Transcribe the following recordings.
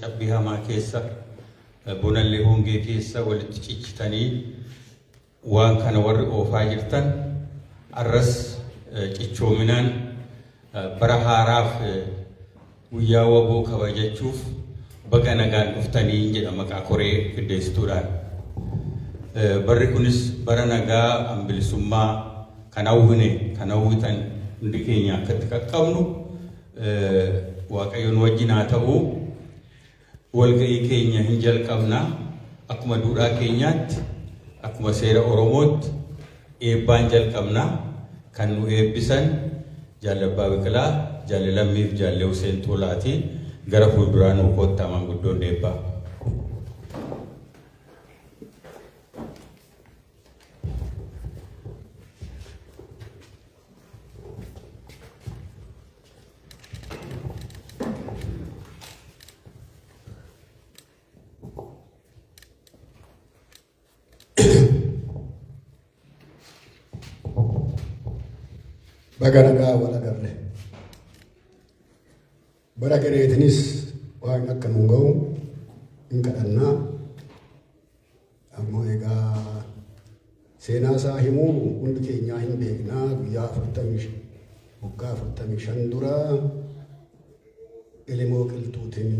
cabbihaa maa keessa bunallee hongee keessa walitti cichitanii waan kana warri oofaa jirtan arras cichoominaan bara haaraaf guyyaa waboo kabajachuuf baga nagaan dhuftanii jedha maqaa koree qindeessituudhaan. Barri kunis bara nagaa bilisummaa kan hawwitan hundi keenya akkatti qaqqabnu Waaqayyoon wajjin haa ta'u walga'ii keenya hin jalqabna akkuma duudhaa keenyaatti akkuma seera Oromootti eebbaan jalqabna kan nu eebbisan Jaalle Abbaa Biqilaa, Jaalle Lammiif Jaalle Huseen Tuulaati gara fuulduraa nu kottaa maanguddoon eebbaa. Baganagaa wala garre bara gareetinis waan akka nu ga'u hin kadhannaa ammoo egaa seenaa isaa himuu hundi keenyaa hin beeknaa guyyaa 45 dura Ilimoo Qilxuutiin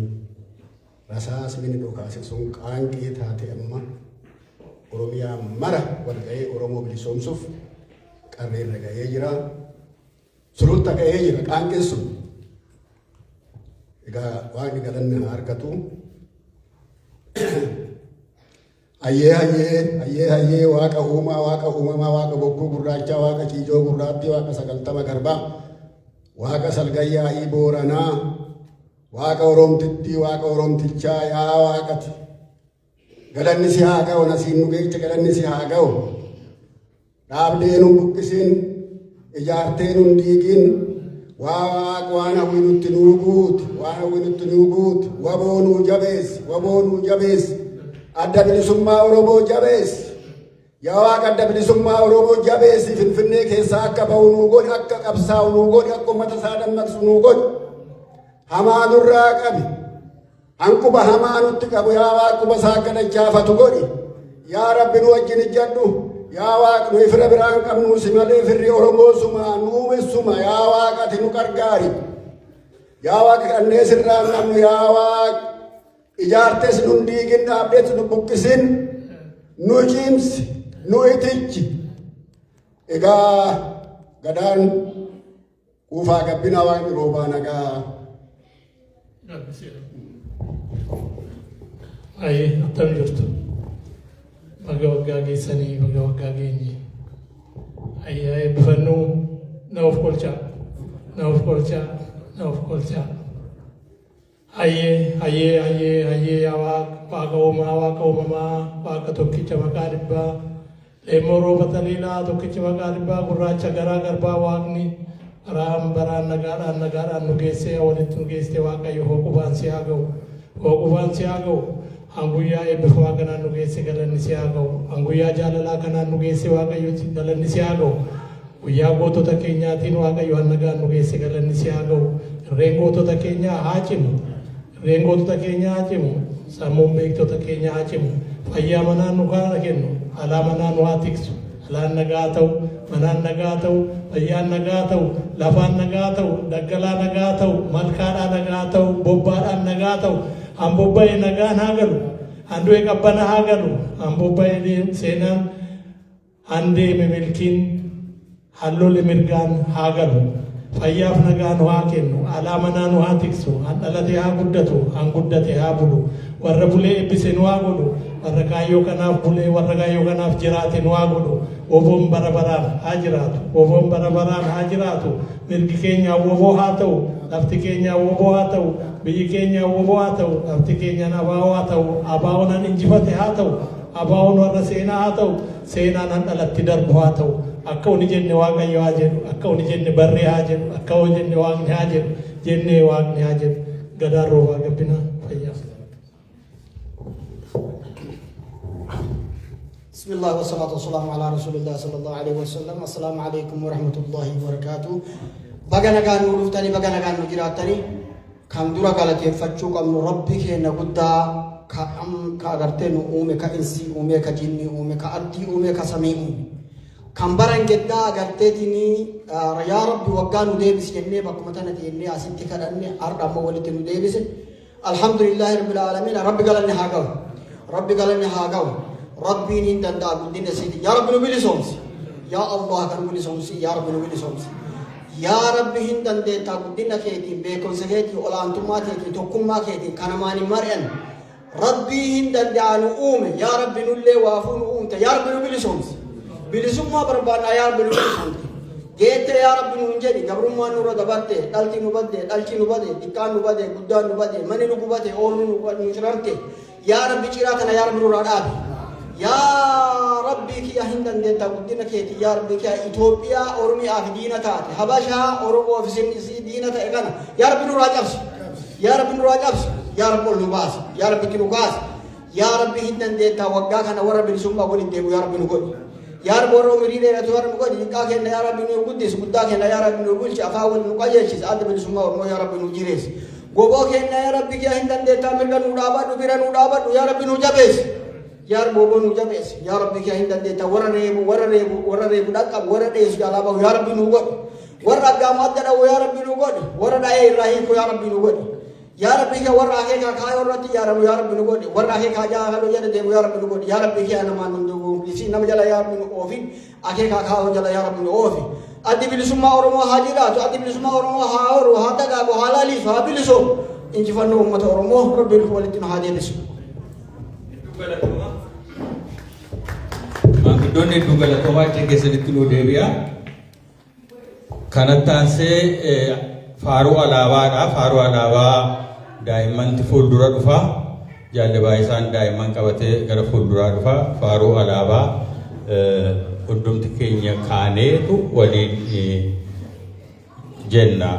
rasaasni dhokaase sun qaanqee taate amma Oromiyaa mara walga'ee Oromoo bilisoomsuuf qarreerra ga'ee jira. Surutta ka'ee jira qaanqeen sun. Egaa waaqni galanni harkatu. Hayyee waaqa uumaa, waaqa uumamaa, waaqa bokkuu gurraachaa, waaqa ciijoo gurraattii, waaqa 90 garbaa, waaqa salgayyaa'ii booranaa, waaqa oromtittii, waaqa oromtichaa yaa waaqati. Galanni si haa ga'u, nasiin nu geecha galanni si haa ga'u. Dhaabdee nu buqqisiin. Ijaarteen hundiigin waan hawwinutti nuu guuti waboonuu jabeessi adda bilisummaa Oromoo jabeessi yaa waaqa adda bilisummaa Oromoo jabeessi Finfinnee keessaa akka ba'u nuu godhi akka qabsaa'u nuu godhi akka uummata isaa dammaqsu nuu godhi hamaa nurraa qabi hanquba hamaa nutti qabu yaa waaquba isaa akka dachaafatu godhi yaa Rabbi nu wajjin ijjadhu. Yaa Waaqa nu ifira biraan qabnu si malee firri Oromoo suma nuumessuma yaa Waaqa ati nu gargaari. Yaa Waaqa kanneen sirraan qabnu yaa Waaqa ijaartes nu diigin dhaabdees nu buqqisin nu cimsi nu itichi. Egaa gadaan kuufaa gabbina Waaqni roobaa nagaa. Ayi attam jirtu. Baga waggaa geessanii baga waggaa geenye ayyaa eebbifannuu na of kolchaa hayyee yaa waaqa uumamaa waaqa tokkicha maqaa dhibbaa leemmoo rooba taliilaa tokkicha maqaa dhibbaa gurraacha garaa garbaa waaqni baraan nagaadhaan nu geessee walitti nu geessee waaqayyo hooqubaan si haa ga'u. Anguyyaa eebbifamaa kanaan nu geesse galanni si haa ga'u. Anguyyaa jaalalaa kanaan nu geesse waaqayyo galanni si haa ga'u. Guyyaa gootota keenyaatiin waaqayyo hannagaan nu geesse galanni si haa ga'u. Irreen gootota keenyaa haa cimu. Sammuun beektota keenyaa haa cimu. Fayyaa manaan nu kana kennu. Alaa manaan nu haa tiksu. Alaan nagaa ta'u, manaan nagaa ta'u, fayyaan nagaa ta'u, lafaan nagaa ta'u, daggalaa nagaa ta'u, malkaadhaan nagaa ta'u, bobbaadhaan nagaa ta'u. Ambobbaye nagaan haa galu, handu'e qabbana haa galu, ambobbaye seenaan handeeme milkiin hallole mirgaan haa galu. Fayyaaf nagaan haa kennu, alaa manaa nu haa tiksu, handhalate haa guddatu, hanguddate haa bulu. Warra bulee eebbise nu haa godhu, warra kaayyoo kanaaf bulee, warra kaayyoo kanaaf jiraate nu haa godhu. Oboon bara baraan haa jiraatu, mirgi keenya woboo haa ta'u, lafti keenya woboo haa ta'u, biyyi keenya woboo haa ta'u, lafti keenya abaa'oo haa ta'u, abaa'oon injifate haa ta'u, abaa'oon warra seenaa haa ta'u, seenaan handhalatti darbu haa ta'u. Akka uni jenne waaqayyo haa jedhu, akka uni jenne barree haa jedhu, akka uni jenne waaqni haa jedhu, jennee waaqni haa jedhu. Gadaan roobaa gabbinaa fayyaa. بسم الله والصلاة والسلام على رسول الله صلى الله عليه وسلم. السلام عليكم ورحمة الله وبركاته. بغنا كانوا رفتني بغنا كانوا جراتني kan dura galateeffachuu qabnu rabbi keenya guddaa ka agartee nu uume ka insi uume ka jinni uume ka ardii uume ka samii uume kan baran geddaa agarteetini yaa rabbi waggaa nu deebisi jennee bakkuma tanatti jennee asitti kadhanne har'a ammoo walitti nu deebise alhamdulillahi rabbil aalamiin rabbi galanni haa gahu rabbi galanni haa gahu rabbiin hin danda'a guddina siiti yaa rabbi nu bilisoomsi yaa allah kan bilisoomsi yaa rabbi nu bilisoomsi yaa rabbi hin dandeetta guddina keetiin beekumsa keetiin olaantummaa keetiin tokkummaa keetiin kanamaan hin mari'an rabbii hin danda'a nu uume yaa rabbi nullee waafuu nu uumte yaa rabbi nu bilisoomsi bilisummaa barbaadna yaa rabbi nu bilisoomte geette yaa rabbi nu hin jedhi gabrummaan nurra dabatte dhalti nu badde dhalchi nu bade xiqqaan nu bade guddaan nu bade mani nu gubate oolni nu cirarte yaa rabbi ciraa kana yaa rabbi nurraa dhaabe yaa rabbi kiyya hin dandeetta guddina keeti yaa rabbi kiyya Itoophiyaa Oromiyaa fi diina taate Habashaa Oromoo fi sinni diina ta'e kana yaa rabbi nurraa cabsi yaa rabbi nurraa cabsi yaa rabbi ol nu baasi yaa rabbi nu kaasi yaa rabbi hin dandeetta waggaa kana warra bilisummaa waliin deemu yaa rabbi nu godhi yaa rabbi warra umurii dheeratu warra nu godhi xiqqaa kenna yaa rabbi nu guddisi guddaa kenna yaa rabbi nu bulchi afaan wal nu qajeelchisi adda bilisummaa Oromoo yaa rabbi nu jireessi goboo kenna yaa rabbi kiyya hin dandeetta mirga nu dhaabadhu bira nu dhaabadhu yaa rabbi nu jabeessi yaa rabbi obbo nu jabeessi yaa rabbi kiyya hin dandeetta warra reebu dhaqqabu warra dheessu jaalaa bahu yaa rabbi nu godhi warra aggaamu adda dhawu yaa rabbi nu godhi warra dha'ee irraa hiiku yaa rabbi nu godhi yaa rabbi kiyya warra akeekaa kaayoo irratti yaaramu yaa rabbi nu godhi warra akeekaa jaalala jedhe deemu yaa rabbi nu godhi yaa rabbi kiyya namaan nu duguugisi nama jala yaa rabbi nu oofin akeekaa kaayoo jala yaa rabbi nu oofi addi bilisummaa Oromoo haa jiraatu addi bilisummaa Oromoo haa horu haa dagaagu haa laalisu haa bilisoo injifannoo uummata Oromoo rabbiin walitti nu haa deebisu. Maanguddoonni hedduu galatoomaa achi keessatti nu deebi'a. Kanatti aansee faaruu alaabaadha. Faaruu alaabaa daa'immanti fuuldura dhufa. Jaalabaa isaan daa'imman qabatee gara fuulduraa dhufa. Faaruu alaabaa hundumti keenya kaaneetu waliin jenna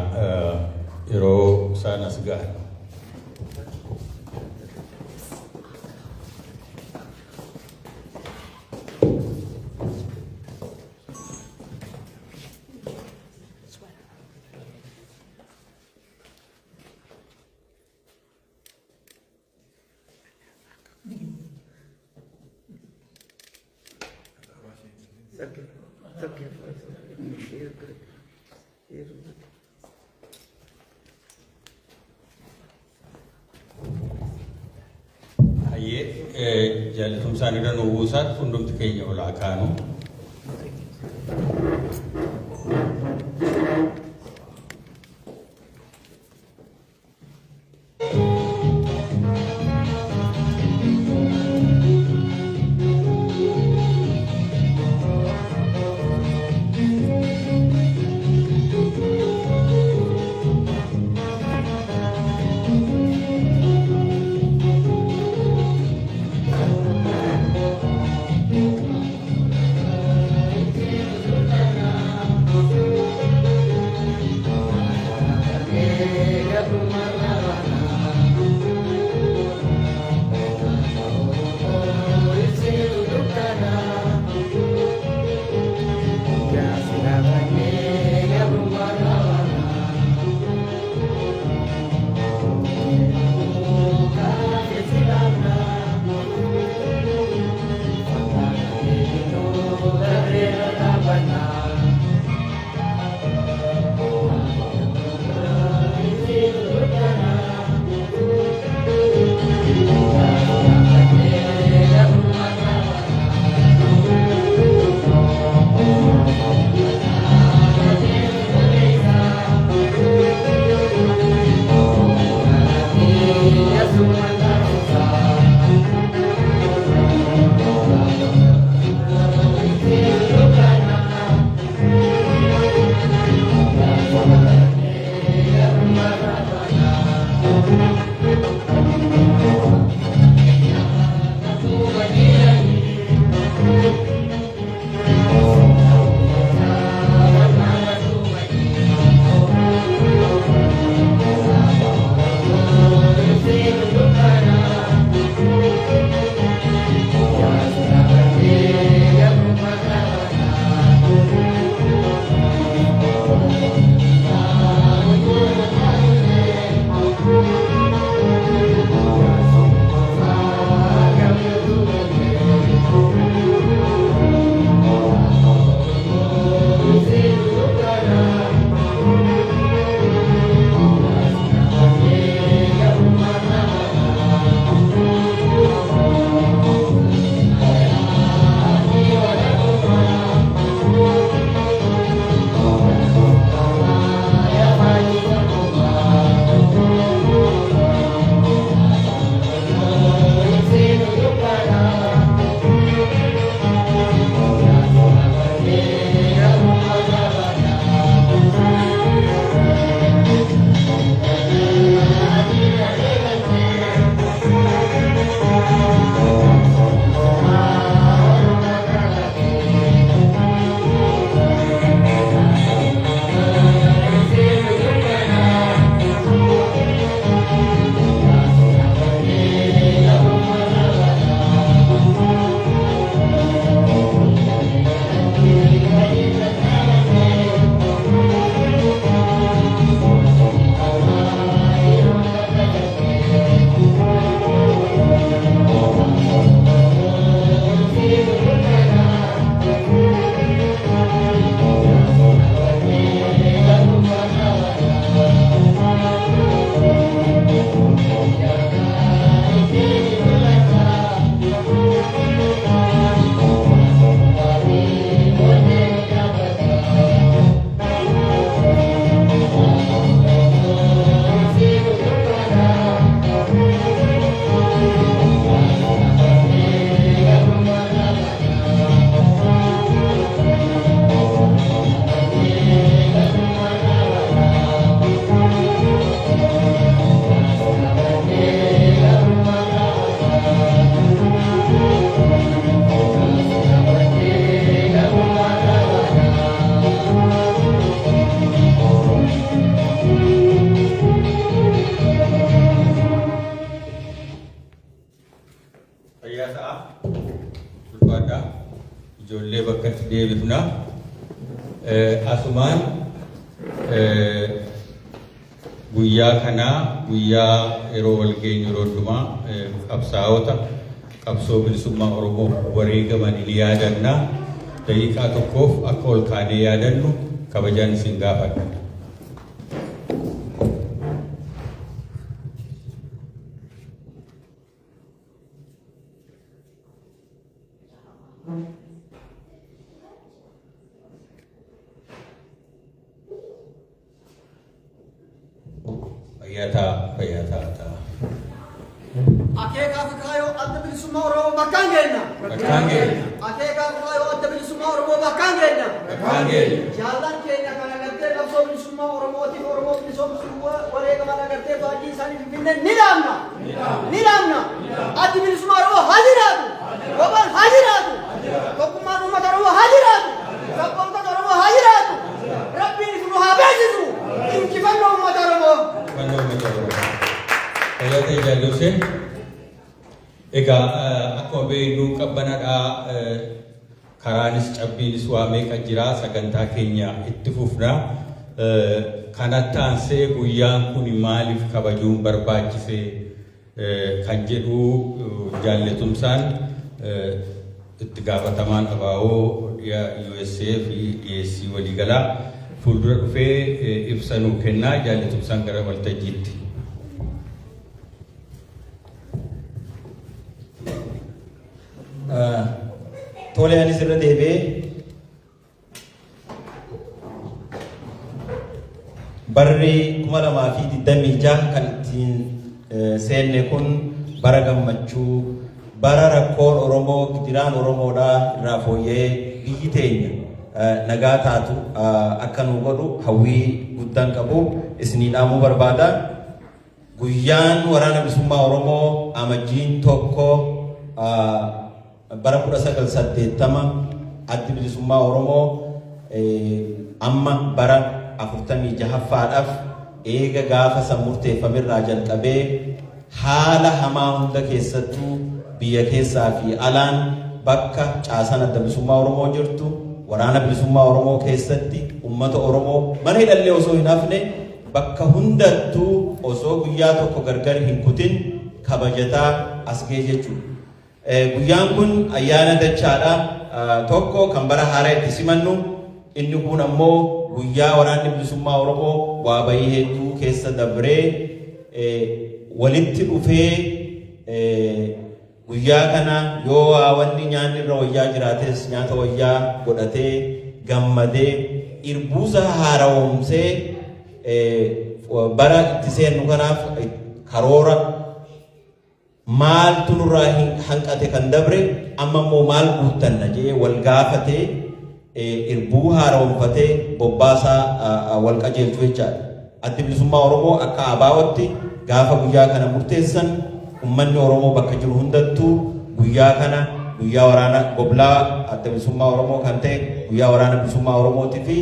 yeroo isaan as ga'an. Jaalatumsaan irra nu buusaat hundumti keenya olaa kaanu. Fayyataa ulfaadhaa ijoollee bakka itti deebifna asumaan guyyaa kanaa guyyaa yeroo walgeenyu yeroo hundumaa qabsaa'ota qabsoo bilisummaa Oromoo wareegaman ni yaadanna daqiiqaa tokkoof akka ol kaanee yaadannu kabajaan isin gaafadha. Fayyataa. Akeeka Afrikaayoo adda bilisummaa Oromoo bakkaan geenna. Akeeka Afrikaayoo adda bilisummaa Oromoo bakkaan geenna. Jaallan keenya kana gartee qabsoo bilisummaa Oromootiif Oromoo bilisoomsuu wareegaman agartee baay'ee isaanii finfinnee ni dhaabna. Addi bilisummaa Oromoo haa jiraatu. Gobaan haa jiraatu. Tokkummaan uummata Oromoo haa jiraatu. Sabboontoota Oromoo haa jiraatu. Rabbiin nu haa beeksisu. Injifannoo uummata Oromoo. Fayyataa jaallusee egaa akkuma beeknu qabbanaadhaa karaanis cabbiinis waamee kan jira sagantaa keenya itti fufna kanatti aansee guyyaan kun maaliif kabajuun barbaachise kan jedhu jaallatumsaan itti gaafatamaan abaa'oo USA fi DSC waliigalaa fuuldura dhufee ibsa nuu kennaa jaallatumsaan gara waltajjiitti. Tole anis irra deebi'ee barri 2026 kan ittiin seenne kun bara gammachuu bara rakkoon Oromoo gidiraan Oromoodhaa irraa fooyya'ee biyyi teenya nagaa taatu akka nu godhu hawwii guddaan qabu isinii dhaamuu barbaada. Guyyaan waraana bilisummaa Oromoo amajjiin tokko bara 1980 addi bilisummaa Oromoo amma bara 46ffaadhaaf eega gaafa san murteeffamerraa jalqabee haala hamaa hunda keessattuu biyya keessaa fi alaan bakka caasaan adda bilisummaa Oromoo jirtu waraana bilisummaa Oromoo keessatti uummata Oromoo mana hidhallee osoo hin hafne bakka hundattuu osoo guyyaa tokko gargar hin kutin kabajataa as ga'e jechuudha. Guyyaan kun ayyaana dachaadha tokko kan bara haaraa itti simannu inni kun ammoo guyyaa waraanni bilisummaa Oromoo waa bayii hedduu keessa dabree walitti dhufee guyyaa kana yoo wanni nyaanni irra wayyaa jiraates nyaata wayyaa godhatee gammadee irbuusa haarawomsee bara itti seennu kanaaf karoora maaltu nurraa hanqate kan dabre amma immoo maal guuttanna jee wal gaafatee irbuu haarawomfatee bobbaasaa wal qajeelchu jechaadha. Addi bilisummaa Oromoo akka abaa'otti gaafa guyyaa kana murteessan ummanni Oromoo bakka jiru hundattuu guyyaa kana guyyaa waraana goblaa adda bilisummaa Oromoo kan ta'e guyyaa waraana bilisummaa Oromootii fi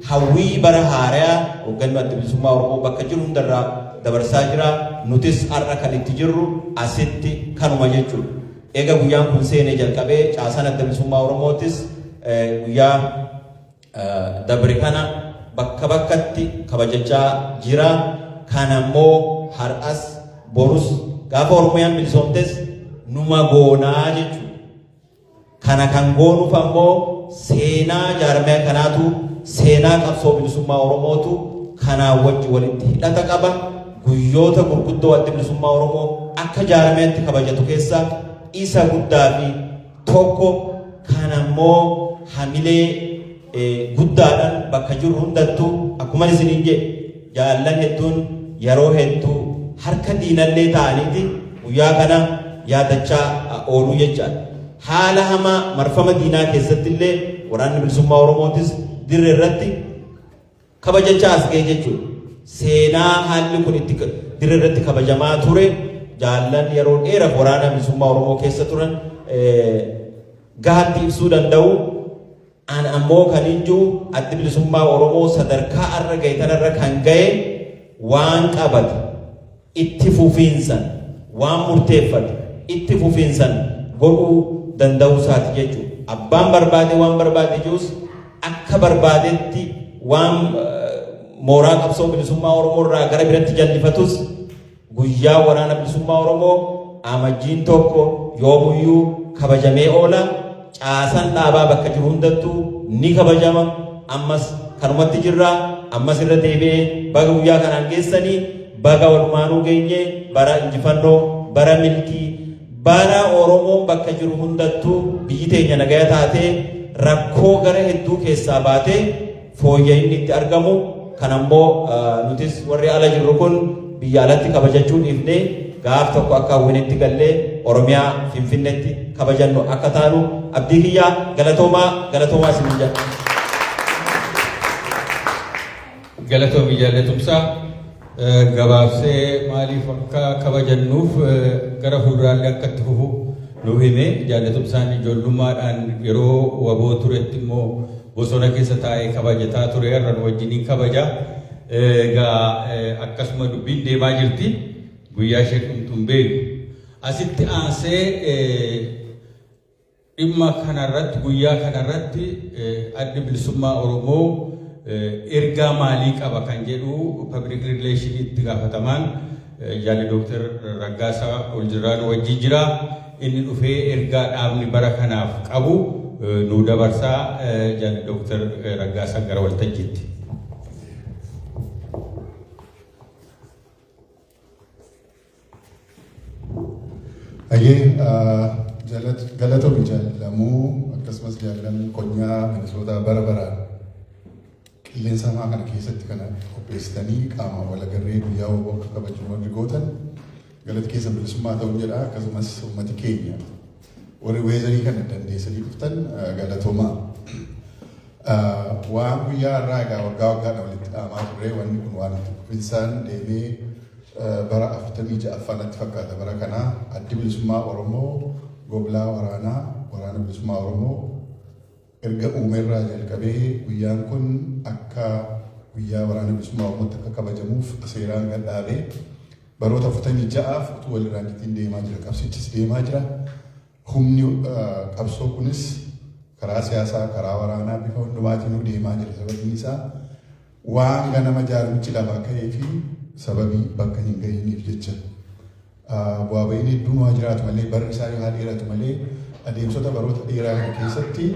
hawwii bara haaraa hoggannoo adda bilisummaa Oromoo bakka jiru hundarraa dabarsaa jira. Nutis har'a kan itti jirru asitti kanuma jechuudha. Eega guyyaan kun seenee jalqabee caasaan adda bilisummaa Oromootis guyyaa dabre kana bakka bakkatti kabajachaa jira. Kan ammoo har'as borus gaafa Oromiyaan bilisoomtes numa goonaa jechuudha. Kana kan goonuuf ammoo seenaa jaarmaya kanaatu seenaa qabsoo bilisummaa Oromootu kanaan wajji walitti hidhata qaba. Guyyoota gurguddoo adda bilisummaa Oromoo akka jaarmayaatti kabajatu keessaa isa guddaa fi tokko kan ammoo hamilee guddaadhaan bakka jiru hundattuu akkuma isiniin jedhe jaallan hedduun yeroo hedduu harka diinallee ta'aniiti guyyaa kana yaadachaa ooluu jechaadha. Haala hamaa marfama diinaa keessatti illee waraanni bilisummaa Oromootis dirree irratti kabajachaa as ga'e jechuudha. Seenaa haalli kun itti dirree irratti kabajamaa ture jaallan yeroo dheeraaf waraana bilisummaa Oromoo keessa turan gahaatti ibsuu danda'u. An ammoo kan injuu addi bilisummaa Oromoo sadarkaa arra ga'e tanarra kan ga'e waan qabate itti fufiinsan waan murteeffate itti fufiinsan godhuu danda'uu isaati jechuudha. Abbaan barbaade waan barbaade jiruus akka barbaadetti waan mooraa qabsoo bilisummaa Oromoo irraa gara biratti jallifatus guyyaa waraana bilisummaa Oromoo amajjiin tokko yoomuyyuu kabajamee oola. Caasaan dhaabaa bakka jiru hundattuu ni kabajama. Ammas kanumatti jirra. Ammas irra deebi'ee baga guyyaa kanaan geessanii baga walumaanuu geenye bara injifannoo bara milkii bara Oromoon bakka jiru hundattuu biyyi teenya nagaya taatee rakkoo gara hedduu keessaa baatee fooyya'inni itti argamu. Kan ammoo nutis warri ala jirru kun biyya alatti kabajachuu dhiifnee gaaf tokko akka hawwinetti gallee Oromiyaa Finfinneetti kabajannu akka taanu abdii kiyyaa galatoomaa isin jedha. Galatoomii jaallatumsaa gabaabsee maaliif akka kabajannuuf gara fuulduraalee akka itti fufu nu hime. Jaallatumsaan ijoollummaadhaan yeroo waboo turetti immoo bosona keessa taa'ee kabajataa ture. Har'a nu wajjiniin kabaja. Egaa akkasuma dubbiin deemaa jirti. Guyyaa ishee dhumtuun beeku. Asitti aansee dhimma kanarratti guyyaa kanarratti addi bilisummaa Oromoo ergaa maalii qaba kan jedhu public relation itti gaafatamaan jaalli Dr. Raggaasaa Oljiraan wajjin jira. Inni dhufee ergaa dhaabni bara kanaaf qabu nu dabarsaa. Jaalli Dr. Raggaasaa gara waltajjiitti. Again, galatoomii jaallatamuu akkasumas jaallan qonnaa Minnesota bara baraan qilleensa hamaa kana keessatti kana qopheessitanii qaama walagarree guyyaa waboo akka kabajuu warri gootan galata keessa bilisummaa ta'uu jedha. Akkasumas uummati keenya warri weezarii kana dandeessanii dhuftan galatoomaa. Waan guyyaa irraa egaa waggaa waggaadhaan walitti dhaamaa turre wanni kun waan itti dhufinsaan deemee bara 46 fakkaata. Bara kana addi bilisummaa Oromoo goblaa waraana bilisummaa Oromoo erga uumerraa jalqabee guyyaan kun akka guyyaa waraana bilisummaa Oromootti akka kabajamuuf seeraan gadhaabee baroota 46 utuu walirraan ittiin deemaa jira. Qabsichis deemaa jira. Humni qabsoo kunis karaa siyaasaa karaa waraanaa bifa hundumaatiin deemaa jira. Sababni isaa waan ganama jaarmichi lafaa ka'ee fi sababii bakka hin gahiniif jecha bu'aa ba'iin hedduun waa jiraatu malee barri isaa yoo haa dheeratu malee adeemsota baroota dheeraa kana keessatti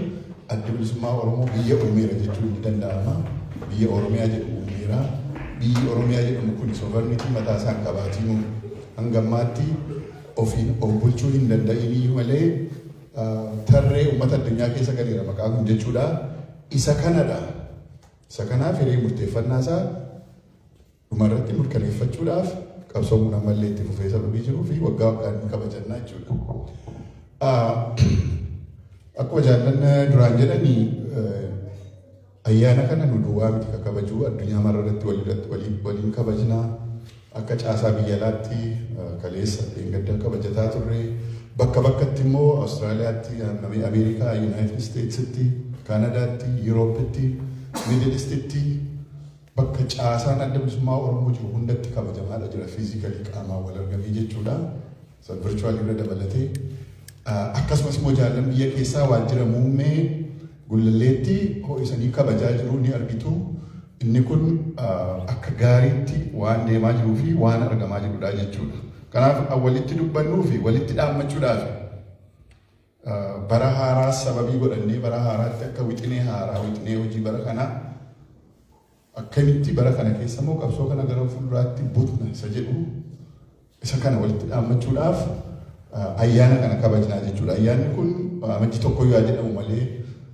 addi bilisummaa Oromoo biyya uumeera jechuun ni danda'ama. Biyya Oromiyaa jedhamu uumeera. Biyyi Oromiyaa jedhamu kun sovereignty mataa isaan qabaatii hanga ammaatti ofiin of bulchuu hin danda'inii malee tarree uummata addunyaa keessa galeera maqaa kun jechuudha. Isa kanadha. Isa kanaaf hiree murteeffannaa isaa dhumarratti mirkaneeffachuudhaaf qabsoo kun ammallee itti fufee sababii jiruu fi waggaa waggaan kabajannaa jechuudha. Akkuma jaallan duraan jedhanii ayyaana kana nu duwwaa miti ka kabajuu addunyaa mararratti waliin kabajnaa akka caasaa biyya alaatti kaleessa dheengadda kabajataa turre bakka bakkatti immoo Awustiraaliyaatti, Ameerikaa, Yuunaayitid Isteetsitti, Kaanadaatti, Yuuroopitti, Miidil Istitti bakka caasaan adda bilisummaa Oromoo jiru hundatti kabajamaadha jira. Fiizikalii qaamaan wal argamee jechuudha. San virchuwaalii irra dabalatee akkasumas immoo jaallan biyya keessaa waajjira muummee Gullalleetti ho'isanii kabajaa jiru ni argitu. Inni kun akka gaariitti waan deemaa jiruu fi waan argamaa jirudha jechuudha. Kanaaf walitti dubbannuu fi walitti dhaammachuudhaaf bara haaraa sababii godhannee bara haaraatti akka wixinee haaraa wixinee hojii bara kanaa akkamitti bara kana keessa immoo qabsoo kana gara fuulduraatti butna isa jedhu isa kana walitti dhaammachuudhaaf ayyaana kana kabajnaa jechuudha. Ayyaanni kun amajji tokko yoo jedhamu malee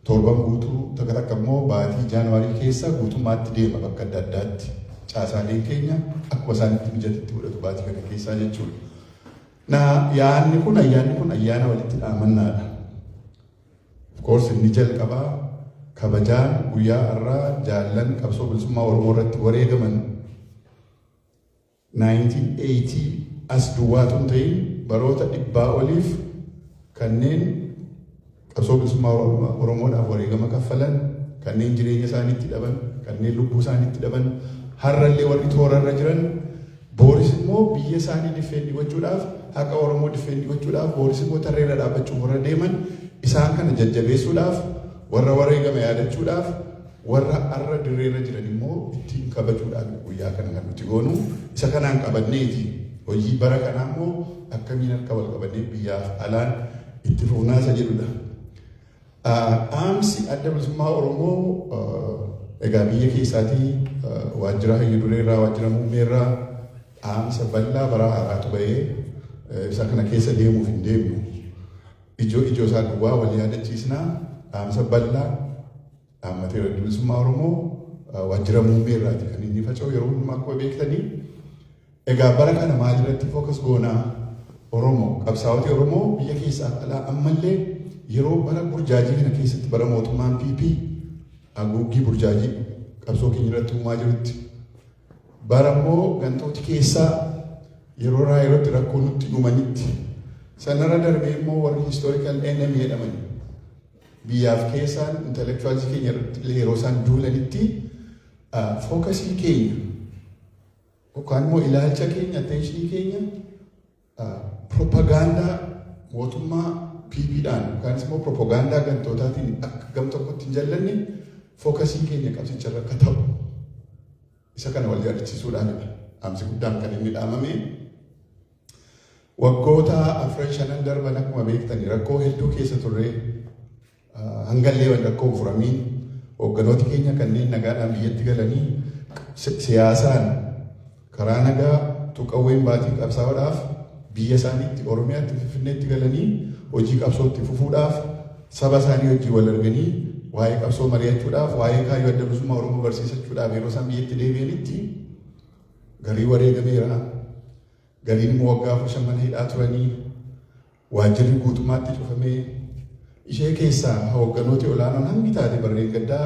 torban guutuu takka takka immoo baatii Jaanuwaarii keessa guutummaatti deema bakka adda addaatti. Caasaaleen keenya akkuma isaanitti mijatatti godhatu baatii kana keessaa jechuudha. Ayyaanni kun ayyaana walitti dhaamannaadha. Of course inni jalqabaa kabajaan guyyaa har'aa jaallan qabsoo bilisummaa Oromoo irratti wareegaman 1980 as duwwaatu hin ta'in baroota 100 oliif kanneen qabsoo bilisummaa Oromoodhaaf wareegama kaffalan, kanneen jireenya isaaniitti dhaban, kanneen lubbuu isaaniitti dhaban, har'allee warri toorarra jiran booris immoo biyya isaanii difeendi gochuudhaaf haqa Oromoo difeendi gochuudhaaf poolisii immoo tarreera dhaabbachuu warra deeman isaan kana jajjabeessuudhaaf warra wareegame yaadachuudhaaf warra arra dirreerra jiran immoo ittiin kabajuudhaaf guyyaa kana kan nuti goonu isa kanaan qabanneeti hojii bara kanaa immoo akkamiin harka wal qabannee biyyaaf alaan itti fuunaasa jedhudha. Dhaamsi adda bilisummaa Oromoo egaa biyya keessaatii waajjira hayyu dureerraa waajjira muummeerraa dhaamsa bal'aa bara haaraatu bahee isa kana keessa deemuuf hin deemnu. Ijoo isaa duwwaa wal yaadachiisnaa dhaamsa bal'aa dhaammatee adda bilisummaa Oromoo waajjira muummeerraati kan inni faca'u yeroo hundumaa akkuma beektanii. Egaa bara kana maalirratti fookas goonaa Oromoo qabsaa'ota Oromoo biyya keessaa alaa ammallee yeroo bara burjaajii kana keessatti bara mootummaan PP haguuggii burjaajii qabsoo keenya irratti uumaa jirutti bara immoo gantooti keessaa yeroo yerootti rakkoo nutti dhumanitti sanarra darbee immoo warri historical enemy jedhaman biyyaaf keessaan intellectuals keenya irratti yeroo isaan duulanitti fookasii keenya yookaan immoo ilaalcha keenya attentionii keenya propagaandaa mootummaa PPdhaan yookaan immoo propagaandaa gantootaatiin akka gam tokkotti hin jallanne fookasiin keenya qabsicharra akka ta'u isa kana wal yaadachiisuudhaanidha. Dhaamsi guddaan kan inni dhaamame waggoota 4-5 darban akkuma beektanii rakkoo hedduu keessa turre hangallee waan rakkoo furamiin hoogganooti keenya kanneen nagaadhaan biyyatti galanii siyaasaan karaa nagaa tuqawween baatii qabsaa'uudhaaf biyya isaaniitti Oromiyaatti Finfinneetti galanii hojii qabsootti fufuudhaaf saba isaanii hojii wal arganii waa'ee qabsoo mari'achuudhaaf waa'ee kaayyoo adda bilisummaa Oromoo barsiisachuudhaaf yeroo isaan biyyatti deebi'anitti garii wareegameera gariin immoo waggaa 5 mana hidhaa turanii waajjirri guutummaatti cufamee ishee keessaa hoogganooti olaanoon hangi taate barreen gaddaa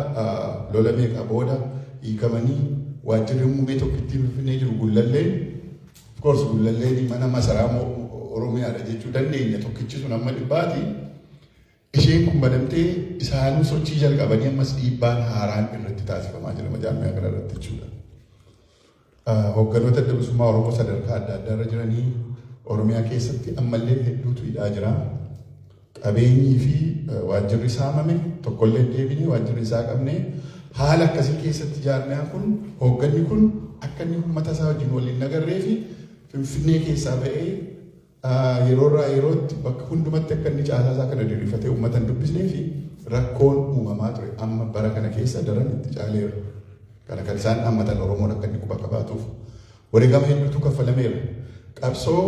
lola meeqa booda hiikamanii waajjirri muummee tokkittiin Finfinnee jiru Gullalleen of course Gullalleen mana masaraa Oromiyaadha jechuu dandeenya tokkichi sun amma dhibbaati. Isheen kun banamtee isaanii sochii jalqabanii ammas dhiibbaan haaraan irratti taasifamaa jira majaammaa kana irratti jechuudha. Hoogganoota adda bilisummaa Oromoo sadarkaa adda addaa irra jiranii Oromiyaa keessatti ammallee hedduutu hidhaa jira. Qabeenyii fi waajjirri saamame tokkollee deebinee waajjirri isaa qabnee haala akkasii keessatti jaarmiyaan kun hoogganni kun akka inni uummata isaa wajjin waliin nagarree fi Finfinnee keessaa ba'ee yeroorraa yerootti bakka hundumatti akka inni caasaa isaa kana diriirfatee uummata hin dubbisnee fi rakkoon uumamaa ture amma bara kana keessa daran itti caaleera. Kana kan isaan dhaammatan Oromoon akka inni quba qabaatuuf wareegama hedduutu kaffalameera. Qabsoo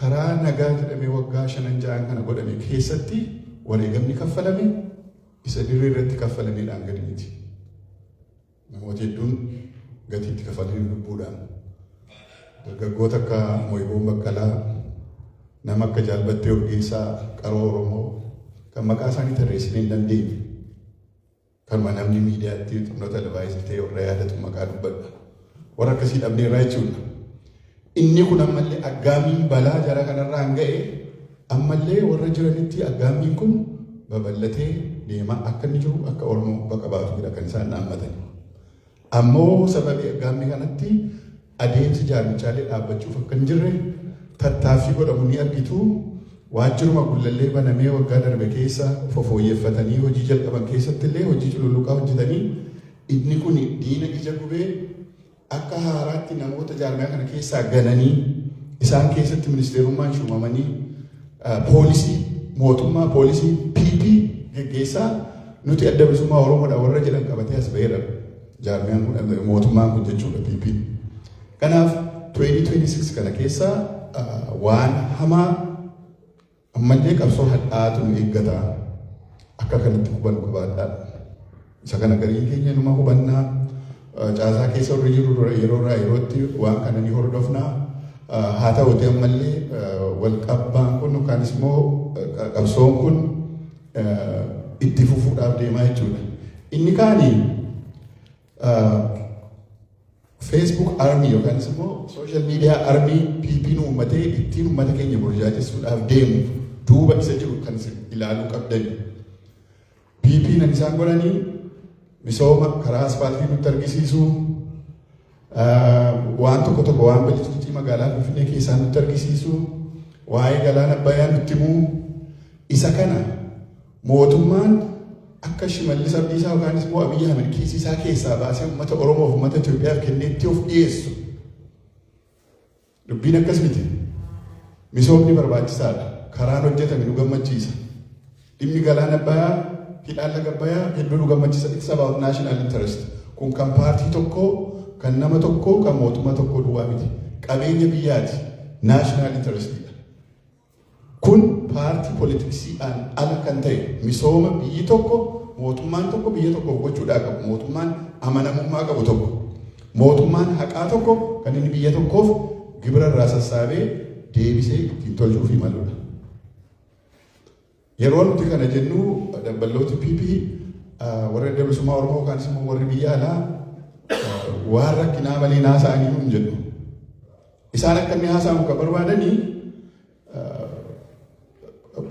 karaa nagaa jedhamee waggaa 5-6 kana godhame keessatti wareegamni kaffalame isa dirree irratti kaffalameedhaan gadi miti. Namoota hedduun gatiitti kaffalanii lubbuudhaan dargaggoota akka Mo'iboon Baqqalaa nama akka Jaalbattee Urgeessaa qaroo Oromoo kan maqaa isaanii tarreessinee hin dandeenye kanuma namni miidiyaatti xumura televaayizii irra yaadatu maqaa dubbadha. Warra akkasii dhabnee irraa jechuudha. Inni kun ammallee aggaamiin balaa jara kanarraan ga'e ammallee warra jiranitti aggaamiin kun babal'atee deemaa akka inni jiru akka Oromoo bakka baatudha kan isaan dhaammatan. Ammoo sababii aggaammii kanatti adeemsi jaarmichaalee dhaabbachuuf akka hin jirre tattaaffii godhamu ni argitu. Waajjiruma Gullallee banamee waggaa darbe keessa fofooyyeffatanii hojii jalqaban keessatti illee hojii cululluqaa hojjetanii inni kun diina ija gubee akka haaraatti namoota jaarmiyaa kana keessaa gananii isaan keessatti ministeerummaan shuumamanii poolisii mootummaa poolisii PP geggeessaa nuti adda bilisummaa Oromoodha warra jedhan qabatee as ba'eera jaarmiyaan kun mootummaan kun jechuudha PP. Kanaaf 2026 kana keessa waan hamaa ammallee qabsoo hadhaatu nu eeggata akka kanatti hubannu qabaadhaa. Isa kana gariin keenya numa hubannaa caasaa keessa warri jiru yeroorraa yerootti waan kana ni hordofnaa. Haa ta'uutii ammallee wal qabbaan kun yookaanis immoo qabsoon kun itti fufuudhaaf deemaa jechuudha. Inni kaanii Facebook army yookaanis immoo social media army PP'n uummatee ittiin uummata keenya burjaajessuudhaaf deemu duuba isa jiru kan ilaaluu qabdani. PP'n isaan godhanii misooma karaa asfaaltii nutti argisiisu waan tokko waan bilichii magaalaa Finfinnee keessaa nutti argisiisu waa'ee galaana Abbayyaa nutti himuu isa kana mootummaan akka Shimallis Abdiisaa yookaanis immoo Abiyyi Ahmed kiisisaa keessaa baasee uummata Oromoo fi uummata Itoophiyaaf kenneetti of dhiyeessu. Dubbiin akkas miti. Misoomni barbaachisaadha. Karaan hojjetame nu gammachiisa. Dhimmi galaana Abbayyaa hidhaan laga Abbayyaa hedduu nu gammachiisa. It's about national interest. Kun kan paartii tokkoo, kan nama tokkoo, kan mootummaa tokkoo duwwaa miti. Qabeenya biyyaati. National interest. Kun paartii poolitiksiidhaan ala kan ta'e misooma biyyi tokko mootummaan tokko biyya tokko gochuudhaa qabu. Mootummaan amanamummaa qabu tokko. Mootummaan haqaa tokko kan inni biyya tokkoof gibira irraa sassaabee deebisee ittiin tolchuuf imaludha. Yeroo nuti kana jennu dabballooti PP warra Adda Bilisummaa Oromoo yookaanis immoo warri biyya alaa waan rakkinaa malee haasa'anii hin jedhu. Isaan akka inni haasa'amu kan barbaadanii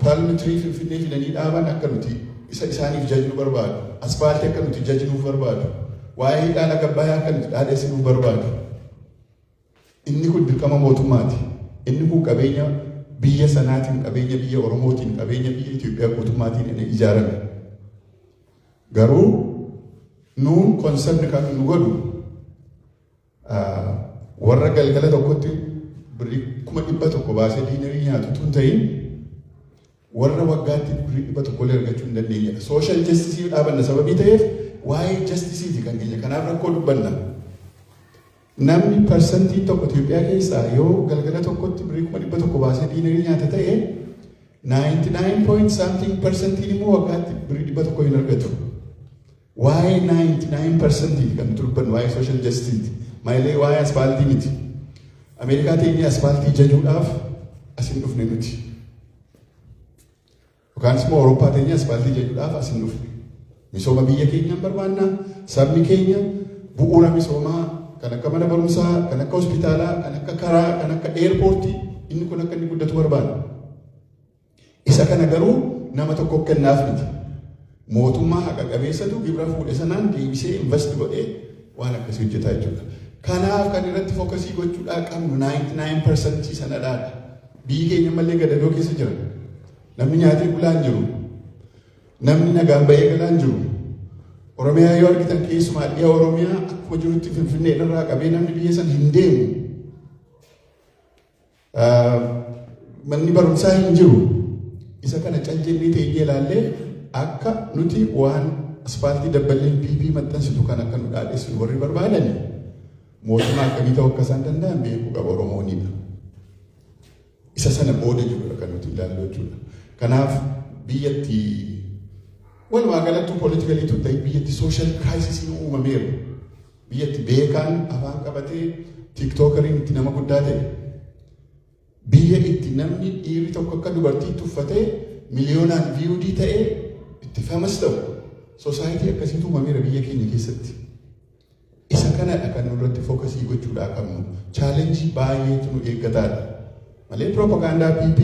parliamentary Finfinnee fidanii dhaaban akka nuti isaaniif jajnu barbaadu. Asfaaltii akka nuti jajnuuf barbaadu. Waa'ee hidhaan laga Abbayyaa akka nuti dhaadheessinuuf barbaadu. Inni kun dirqama mootummaati. Inni kun qabeenya biyya sanaatiin, qabeenya biyya Oromootiin, qabeenya biyya Itoophiyaa guutummaatiin inni ijaarame. Garuu nuun konsepni kan nu godhu warra galgala tokkotti birrii 100,000 baasee diinarii nyaatu tun ta'in warra waggaatti birrii 100 argachuu hin dandeenye. Social justice dhaabanna sababii ta'eef waa'ee justiceiti kan keenya kanaaf rakkoo dubbanna. Namni parsantii tokko Itoophiyaa keessaa yoo galgala tokkotti birrii 100,000 baasee diinarii nyaata ta'e 99.something% immoo waggaatti birrii 100 hin argatu. Waa'ee 99% kan dubbannu waa'ee social justice malee waa'ee asfaaltii miti. Ameerikaa teenyee asfaaltii jajuudhaaf asin dhufne nuti. Yookaanis immoo Awurooppaa teenyee asfaaltii jajuudhaaf asin dhufne. Misooma biyya keenyaan barbaanna. Sabni keenya bu'uura misoomaa kan akka mana barumsaa, kan akka hospitaalaa, kan akka karaa, kan akka eerpoortii inni kun akka inni guddatu barbaanna. Isa kana garuu nama tokko kennaaf miti. Mootummaa haqa qabeessatu gibira fuudhe sanaan deebisee invest godhee waan akkasii hojjetaa jechuudha. Kanaaf kan irratti fookasii gochuudhaa qabnu 99% sanadhaadha. Biyyi keenya malee gadadoo keessa jira. Namni nyaatee bulaan jiru. Namni nagaan bahee galaan jiru. Oromiyaa yoo argitan keessumaa dhiyaa Oromiyaa akkuma jirutti Finfinnee irraa qabee namni biyya sana hin deemu. Manni barumsaa hin jiru. Isa kana cancannee ta'ee ilaallee akka nuti waan asfaaltii dabballeen PP maxxansitu kan akka nu dhaadheessu warri barbaadani mootummaa akkamii ta'uu akka isaan danda'an beekuu qaba Oromoonidha. Isa sana booda jirudha kan nuti ilaallu jechuudha. Kanaaf biyyatti walumaa galatti politikali tun ta'e biyyatti social crisis uumameera. Biyyatti beekaan afaan qabatee tiktokeriin itti nama guddaa ta'e. Biyya itti namni dhiirri tokko akka dubartii tuffatee miliyoonaan viiyuudii ta'ee itti famas ta'u soosaayitii akkasiitu uumameera biyya keenya keessatti. Isa kanadha kan nurratti fookasii gochuudhaa qabnu. Chaalenjii baay'eetu nu eeggataadha. Malee propagaandaa PP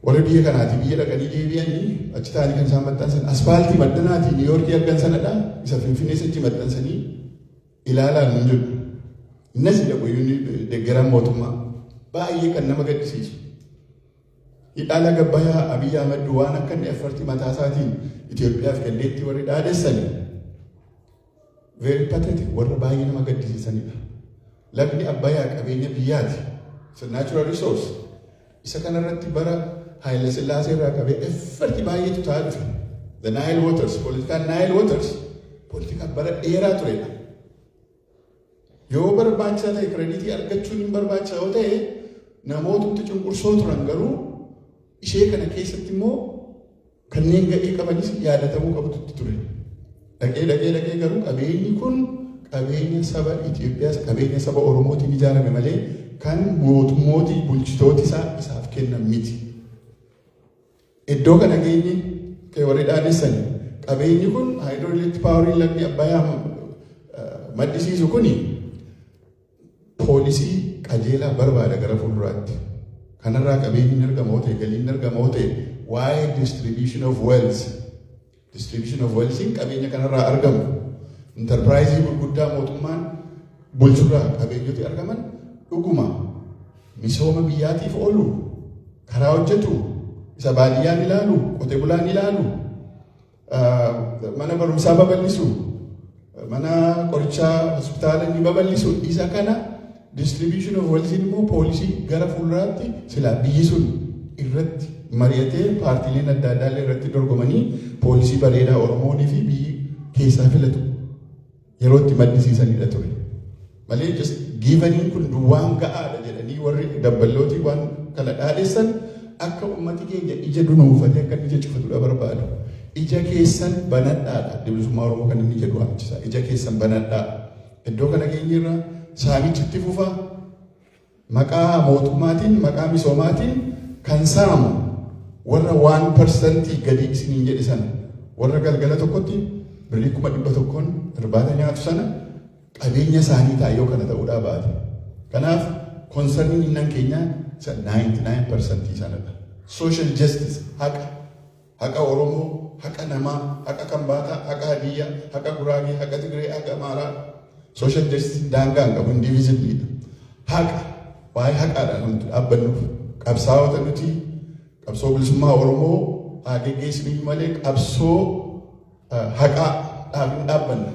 warra biyya kanaati biyya dhaqanii deebi'anii achi ta'anii kan isaan maxxansan asfaaltii maddanaatii Niiyoorkii argan sanadha. Isa Finfinnee sanatti maxxansanii ilaalaan hin jedhu. Innis dhabuyyuun deeggaran mootummaa baay'ee kan nama gaddisiisu. Hidhaan laga Abbayyaa Abiyyi Ahmed waan akka inni effortii mataa isaatiin Itoophiyaaf kenneetti warri dhaadessanii very pathetic warra baay'ee nama gaddisiisanidha. Lagni Abbayyaa qabeenya biyyaati. It's a natural resource. Isa kanarratti bara Haile Sillaasee irraa qabee effortii baay'eetu ta'aa dhufe. The Nile Waters, politikaan Nile Waters, politikaan bara dheeraa turedha. Yoo barbaachisaa ta'e kireditii argachuun hin barbaachisaa yoo ta'e namootatti cunqursoo turan garuu ishee kana keessatti immoo kanneen ga'ee qabanis yaadatamuu qabutti ture. Dhaqee garuu qabeenyi kun qabeenya saba Itoophiyaas qabeenya saba Oromootiin ijaarame malee kan mootummooti bulchitooti isaaf kennan miti. Iddoo kana geenye kan warri dhaadessani qabeenyi kun hydroelectric power lagni Abbayyaa maddisiisu kuni poolisii qajeelaa barbaada gara fuulduraatti. Kanarraa qabeenyi argamoo ta'e galiin argamoo ta'e waa'ee distribution of wealth. Distribution of wealth qabeenya kanarraa argamu. Enterprise gurguddaa mootummaan bulchurraa qabeenyoti argaman dhuguma misooma biyyaatiif oolu karaa hojjetu isa baadiyyaan ilaalu qotee bulaan ilaalu mana barumsaa babal'isu mana qorichaa hospitaala ni babal'isu isa kana distribution of wealth immoo poolisii gara fuulduraatti silaa biyyi sun irratti mari'atee paartiileen adda addaa irratti dorgomanii poolisii bareedaa Oromoonii fi biyyi keessaa filatu yeroo itti maddisiisanidha ture. Malee just giivaniin kun waan ga'aadha jedhanii warri dabballootii waan kana dhaadheessan akka uummati keenya ija dunuunfatee akka ija cufatudha barbaadu. Ija keessan banadhaadha. Bilisummaa Oromoo kan inni jedhu waamchisa. Ija keessan banadhaa. Iddoo kana keenyarra saamichitti fufa maqaa mootummaatiin maqaa misoomaatiin kan saamu warra 1% gadi isiniin jedhi sana warra galgala tokkotti birrii 100,000 irbaata nyaatu sana qabeenya isaanii taayoo kana ta'uudhaa baate. Kanaaf konserniin innan keenya 99% sanadha. Social justice haqa Oromoo, haqa namaa, haqa Kambaataa, haqa Hadiyyaa, haqa Guraagee, haqa Tigree, haqa Amaaraa. Social justice daangaa hin qabu indivisibly. Haqa waa'ee haqaadhaan nuti dhaabbannuuf qabsaa'ota nuti qabsoo bilisummaa Oromoo haa geggeessinu malee qabsoo haqaa dhaabbanna.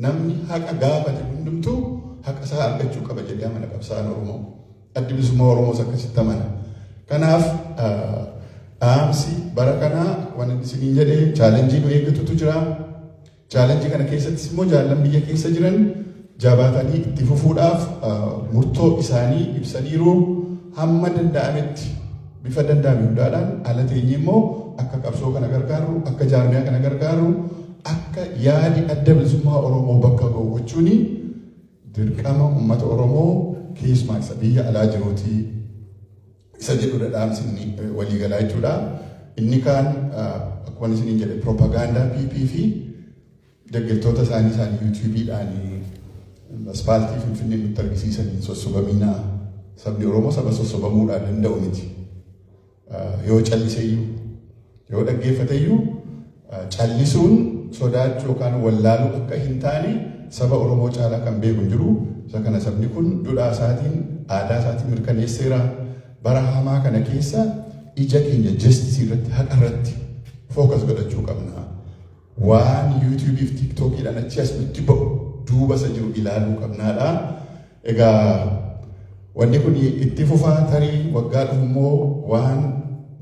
Namni haqa gaafate hundumtuu haqa isaa argachuu qaba jedhee amana qabsaa'aan Oromoo. Addi bilisummaa Oromoos akkasitti amana. Kanaaf dhaamsi bara kanaa waan isiniin jedhee chaalenjii nu eeggatutu jira. Chaalenjii kana keessattis immoo jaallan biyya keessa jiran jabaatanii itti fufuudhaaf murtoo isaanii ibsaniiru hamma danda'ametti bifa danda'ame hundaadhaan ala teenye immoo akka qabsoo kana gargaaru akka jaarmiyaa kana gargaaru akka yaadi adda bilisummaa Oromoo bakka ga'u gochuun dirqama uummata Oromoo keessumaa isa biyya alaa jiruuti isa jedhudha dhaamsi waliigalaa jechuudha. Inni kaan akkuma isiniin jedhe propagaandaa PP fi deeggartoota isaanii yuutuubiidhaan aspaaltii Finfinnee nutti argisiisanii sossobaminaa sabni Oromoo saba sossobamuudhaan danda'u miti. Yoo calliseeyyuu yoo dhaggeeffateeyyuu callisuun sodaachuu yookaan wallaaluu akka hin taane saba Oromoo caalaa kan beeku hin jiru. Isa kana sabni kun duudhaa isaatiin aadaa isaatiin mirkaneesseera. Bara hamaa kana keessa ija keenya justice irratti haqa irratti fookas godhachuu qabna. Waan YouTube fi TikTokiidhaan achi as nutti ba'u duuba isa jiru ilaaluu qabnaadha. Egaa wanni kun itti fufaa tarii waggaa dhufu immoo waan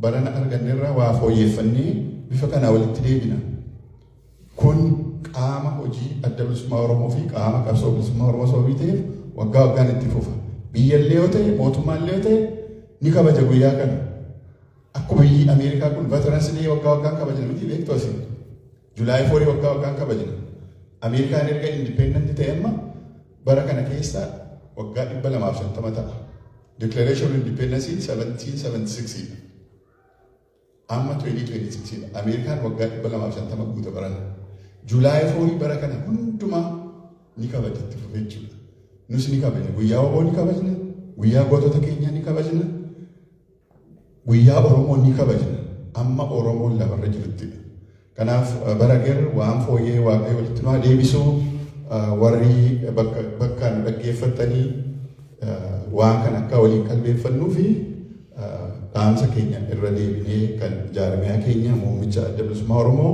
barana arganneerra waa fooyyeffannee bifa kanaa walitti deebina. Kun qaama hojii adda bilisummaa Oromoo fi qaama qabsoo bilisummaa Oromoo sababii ta'eef waggaa waggaan itti fufa. Biyyallee yoo ta'e mootummaallee yoo ta'e ni kabaja guyyaa kana. Akkuma biyyi Ameerikaa kun Veterans Day waggaa waggaan kabajna miti beektu asiin. Juulaay 4 waggaa waggaan kabajna. Ameerikaan erga independent ta'e amma bara kana keessa waggaa 250 ta'a. Declaration of Independence 1776. Amma 2026. Ameerikaan waggaa 250 guuta barana. Juulaay 4 bara kana hundumaa ni kabajatti fufe jechuudha. Nus ni kabajna. Guyyaa Oromoo ni kabajna. Guyyaa gootota keenyaa ni kabajna. Guyyaa Oromoo ni kabajna. Amma Oromoon lafarra jirti. Kanaaf bara gara waan fooyyee waaqayyo walitti nu deebisuu warri bakka nu dhaggeeffatanii waan kan akka waliin qalbeeffannuu fi dhaamsa keenya irra deebinee kan jaarmiyaa keenya muummicha adda bilisummaa Oromoo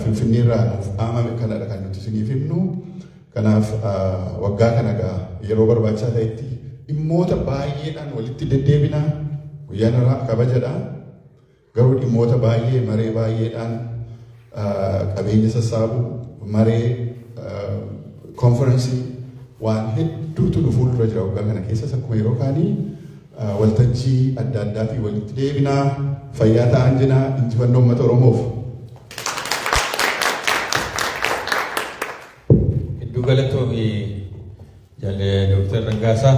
Finfinnee irraa nuuf dhaamame kanadha kan nuti isiniif himnu. Kanaaf waggaa kana yeroo barbaachisaa ta'etti dhimmoota baay'eedhaan walitti deddeebinaa guyyaan irraa kabajadha. Garuu dhimmoota baay'ee maree baay'eedhaan qabeenya sassaabuu maree konferensii waan hedduutu nu fuuldura jira waggaa kana keessas akkuma yeroo kaanii waltajjii adda addaatii walitti deebinaa fayyaa ta'an jenaa injifannoo uummata Oromoof. Hedduu galatoomii jaalle Dr. Raggaasaa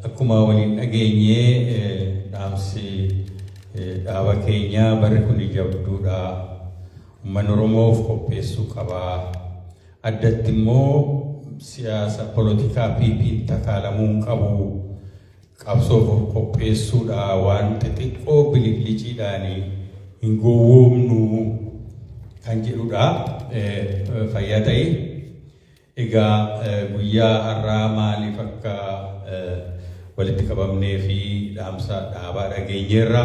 akkuma waliin dhageenyee dhaamsi dhaaba keenya barri kun jabduudha. Uummanni Oromoof qopheessuu qabaa. Addatti immoo siyaasa polotikaa PP'n takaalamuu qabu. Qabsoof qopheessuudha waan xixiqqoo biliqliciidhaan hin gowwoomnu kan jedhudha. Fayyaa ta'e. Egaa guyyaa har'aa maaliif akka walitti qabamnee fi dhaamsa dhaabaa dhageenyeerra.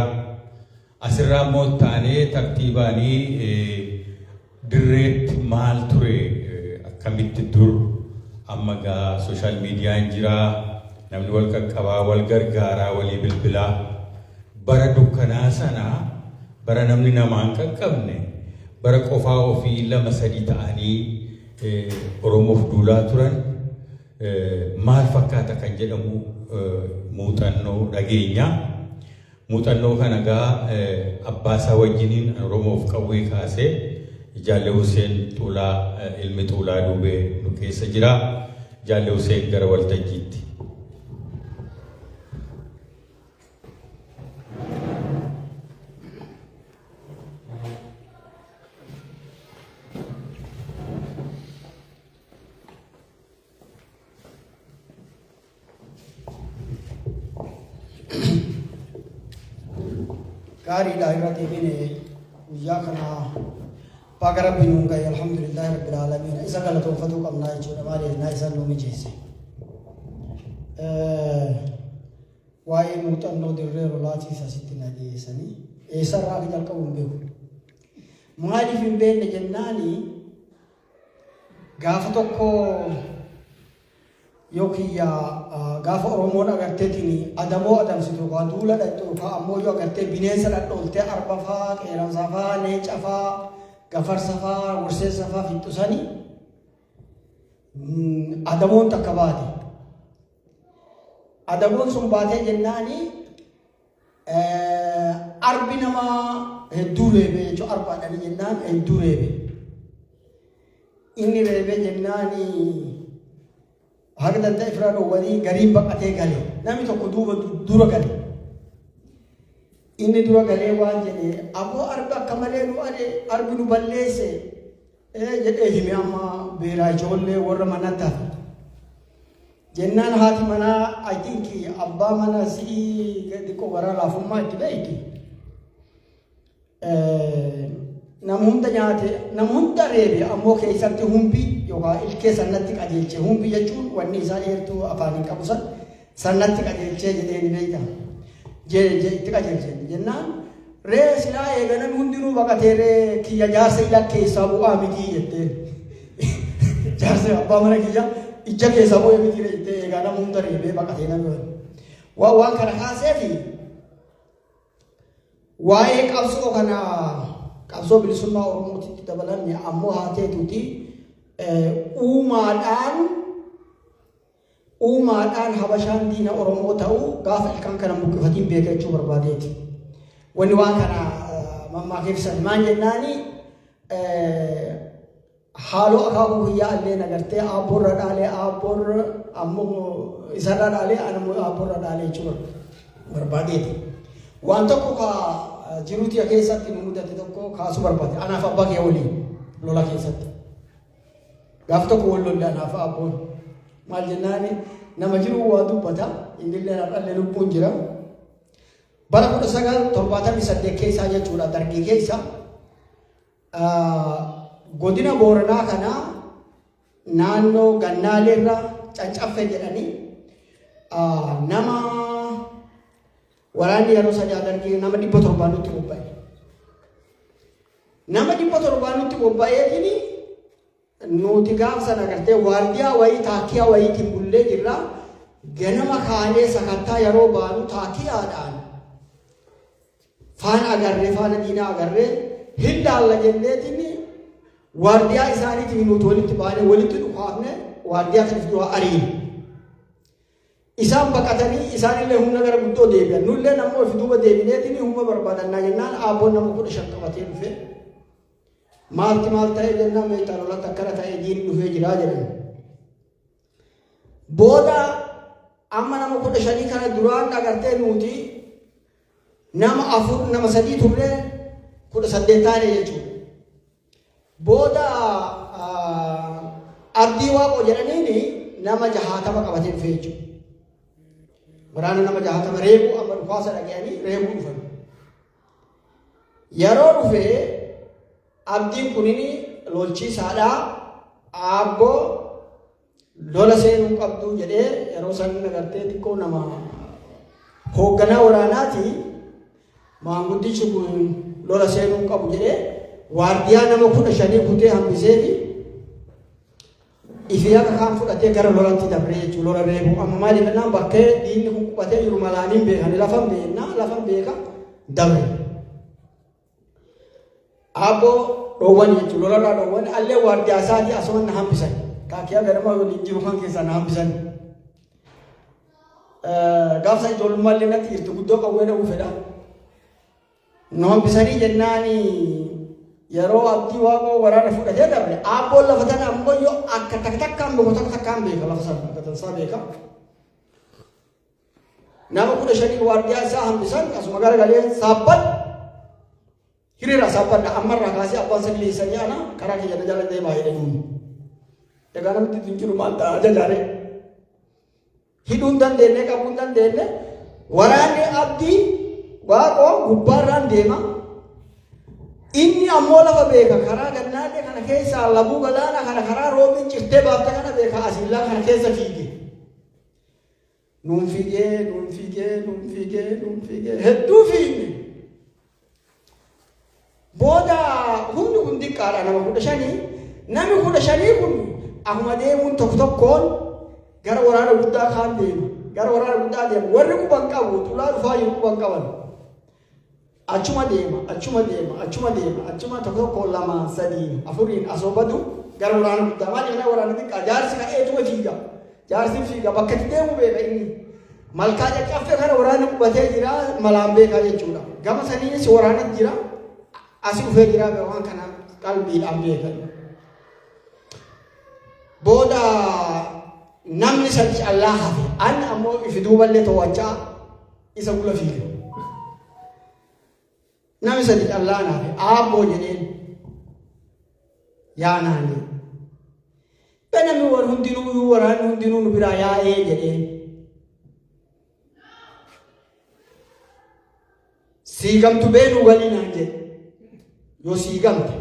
Asirraa immoo taanee tartiibaanii dirreetti maal ture akkamitti dur amma gaa sooshaal miidiyaan jira namni wal qaqqabaa wal gargaaraa walii bilbilaa bara dukkanaa sanaa bara namni namaan qaqqabne bara qofaa ofii lama sadii ta'anii Oromoof duulaa turan maal fakkaata kan jedhamu muuxannoo dhageenya. Muuxannoo kana gaa abbaasaa wajjiniin Oromoof qawwee kaasee Jaalle Huseen Tuulaa ilmi Tuulaa Duubee nu keessa jira. Jaalle Huseen gara waltajjiitti. Gari daerah ini ujian kena pagar bingung gaya alhamdulillah rabbil alamin. Isa kalau tu fatu kam naik cuma mari naik sana nomi jese. Wai mutan no dirre rolati sasitin aja sani. Esa ragi jalka umbeu. Mari fimbe ne jennani gafa tokko yokiya gafa Oromoon agartee tini adamoo adamsitu kan duula dhattu kan ammoo yoo agartee bineensa dhadhooltee arba faa qeeransa faa leenca faa gafarsa faa worseessa faa fixxusanii adamoon takka baate. Adamoon sun baatee jennaani arbi namaa hedduu reebee jechuun arbaadhanii jennaan hedduu reebee. Inni reebee jennaani Harga danta ifraan wali gariin baqatee galee namni tokko duuba dura galee inni dura galee waan jedhee aboo arba akka malee nu ade arbi nu balleesse jedhee hime amma beeraa ijoollee warra manatti hafe jennaan haati manaa I think abbaa mana si xiqqoo garaa laafummaa itti beekti nama hunda nyaate nama hunda reebe ammoo keessatti humbi yookaan ilkee sannatti qajeelchee humbi jechuun wanni isaa dheertuu afaaniin qabu sannatti qajeelchee jedhee ni beekta itti qajeelchee jennaan ree silaa eegalan hundinuu baqatee ree kiyya jaarsa ila keessaa bu'aa mitii jettee jaarsa abbaa mana kiyya ija keessaa bu'ee mitii jettee eegaa nama hunda reebee baqatee namni waan kana kaaseefi waa'ee qabsoo kana qabsoo bilisummaa Oromootitti dabalamne ammoo haateetuuti uumaadhaan habashaan diina Oromoo ta'uu gaafa ilkaan kana buqqifatiin beekachuu barbaadeeti. Wanni waan kana mammaakefsan maan jennaani haaloo akaakuu guyyaa illee nagartee aabborra dhaalee aabborra ammoo isarra dhaalee anammoo aabborra dhaalee jechuu barbaadeeti. Waan tokko ka jiruuti keessatti nu mudate tokko kaasu barbaade anaaf abbaa kee waliin lola keessatti. Gaaf tokko wal lolle anaaf abboon maal jennaani nama jiru waa dubbata innillee har'allee lubbuun jira. Bara 1978 keessaa jechuudha dargii keessa godina Booranaa kana naannoo Gannaaleerra Cancaffe jedhanii nama waraanni yeroo sadii dargii nama 700 nutti bobba'e. Nama 700 nutti bobba'eetini nuti gaaf sana agartee waardiyaa wayii taakkiyaa wayiitiin bullee jirra ganama kaanee sakattaa yeroo baanu taakkiyaadhaan faana agarree faana diinaa agarree hindaalla jenneetini waardiyaa isaaniitiin nuti walitti baanee walitti dhufaafne waardiyaa kanas dura ariine. Isaan baqatanii isaanillee humna gara guddoo deebi'an nullee nammoo ofi duuba deebineetini humna barbaadannaa jennaan aabboon nama 15 qabatee dhufe. Maalti maal ta'e jennaan meeshaa lolatti akkana ta'e diinni dhufee jiraa jedhan. Booda amma nama 15 kana duraan agartee nuti nama 4 nama 3 turre 18 taane jechuudha. Booda abdii waaqoo jedhaniini nama 60 qabatee dhufe jechuudha. Waraana nama 60 reebuu amma dhufaasa dhaga'anii reebuu dhufan. Yeroo dhufee abdiin kunini lolchiisaadhaa aabboo lola seenuu qabdu jedhee yeroo san agartee xiqqoo nama hoogganaa waraanaati maanguddichi kun lola seenuu qabu jedhee waardiyaa nama 15 kutee hambisee fi ifi akka kan fudhatee gara lolatti dabree jechuudha. Lola reebu amma maaliif naan bakkee diinni kun qubatee jiru malaaniin beekan lafan beeka dabre. Abbo dhoowwan jechuudha. Lola dhoowwan allee waardiyaa isaatii asuma na hambisan. Kaakiyaa garama waliin jiru kan keessaa na hambisan. Gaafsa ijoollummaa illee natti jirtu guddoo qawwee dha'uu fedha. Nu hambisanii jennaani yeroo abdii waaqoo waraana fudhatee dabre abboon lafa tana ammoo yoo akka takkaan beeku takkaan beeka lafa sana akka tansaa beeka. Nama 15 waardiyaa isaa hambisan asuma garagalee saabban hiriira saabbadha ammarraa kaasee abbaan sagalee sanii ana karaa kiyya jala deemaa jedhanii. Egaa namatti dinjiru maal ta'a ajajaare. Hidhuun dandeenye qabuun dandeenye waraanni abdii waaqoo gubbaarraan deema. Inni ammoo lafa beeka karaa gannaadhe kana keessa labuu galaana kana karaa roobiin cirtee baafte kana beeka asiillaa kana keessa fiige. Nuun fiigee hedduu fiigne. Booda humni kun diqqaadha nama 15 namni 15 kun akkuma deemuun tokkoon gara waraana guddaa kaan deema. Gara waraana guddaa deema. Warri quban qabu tulaa dhufaa jiru quban qaban. Achuma deema tokko lama sadii afuriin asoobatu gara waraana guddaa maal jenna waraana xiqqaa jaarsi ka'eetuma fiiga. Jaarsi fiiga bakka itti deemu beeka inni. Malkaa caccaffe kana waraana qubatee jira malaan beekaa jechuudha. Gama saniinis waraana jira asii dhufee jira waan kana qalbiidhaan beekan. Booda namni sadii Allah hafe an ammoo ifi duuballee to'achaa isa gula fiige. Namni sadii Allah hafe aabboo jedheen yaa naani. Namni war hundinuu waraanni hundinuu nu biraa yaa'ee jedheen. Siigamtu beenu waliinaan jedhe. Yoo siigamte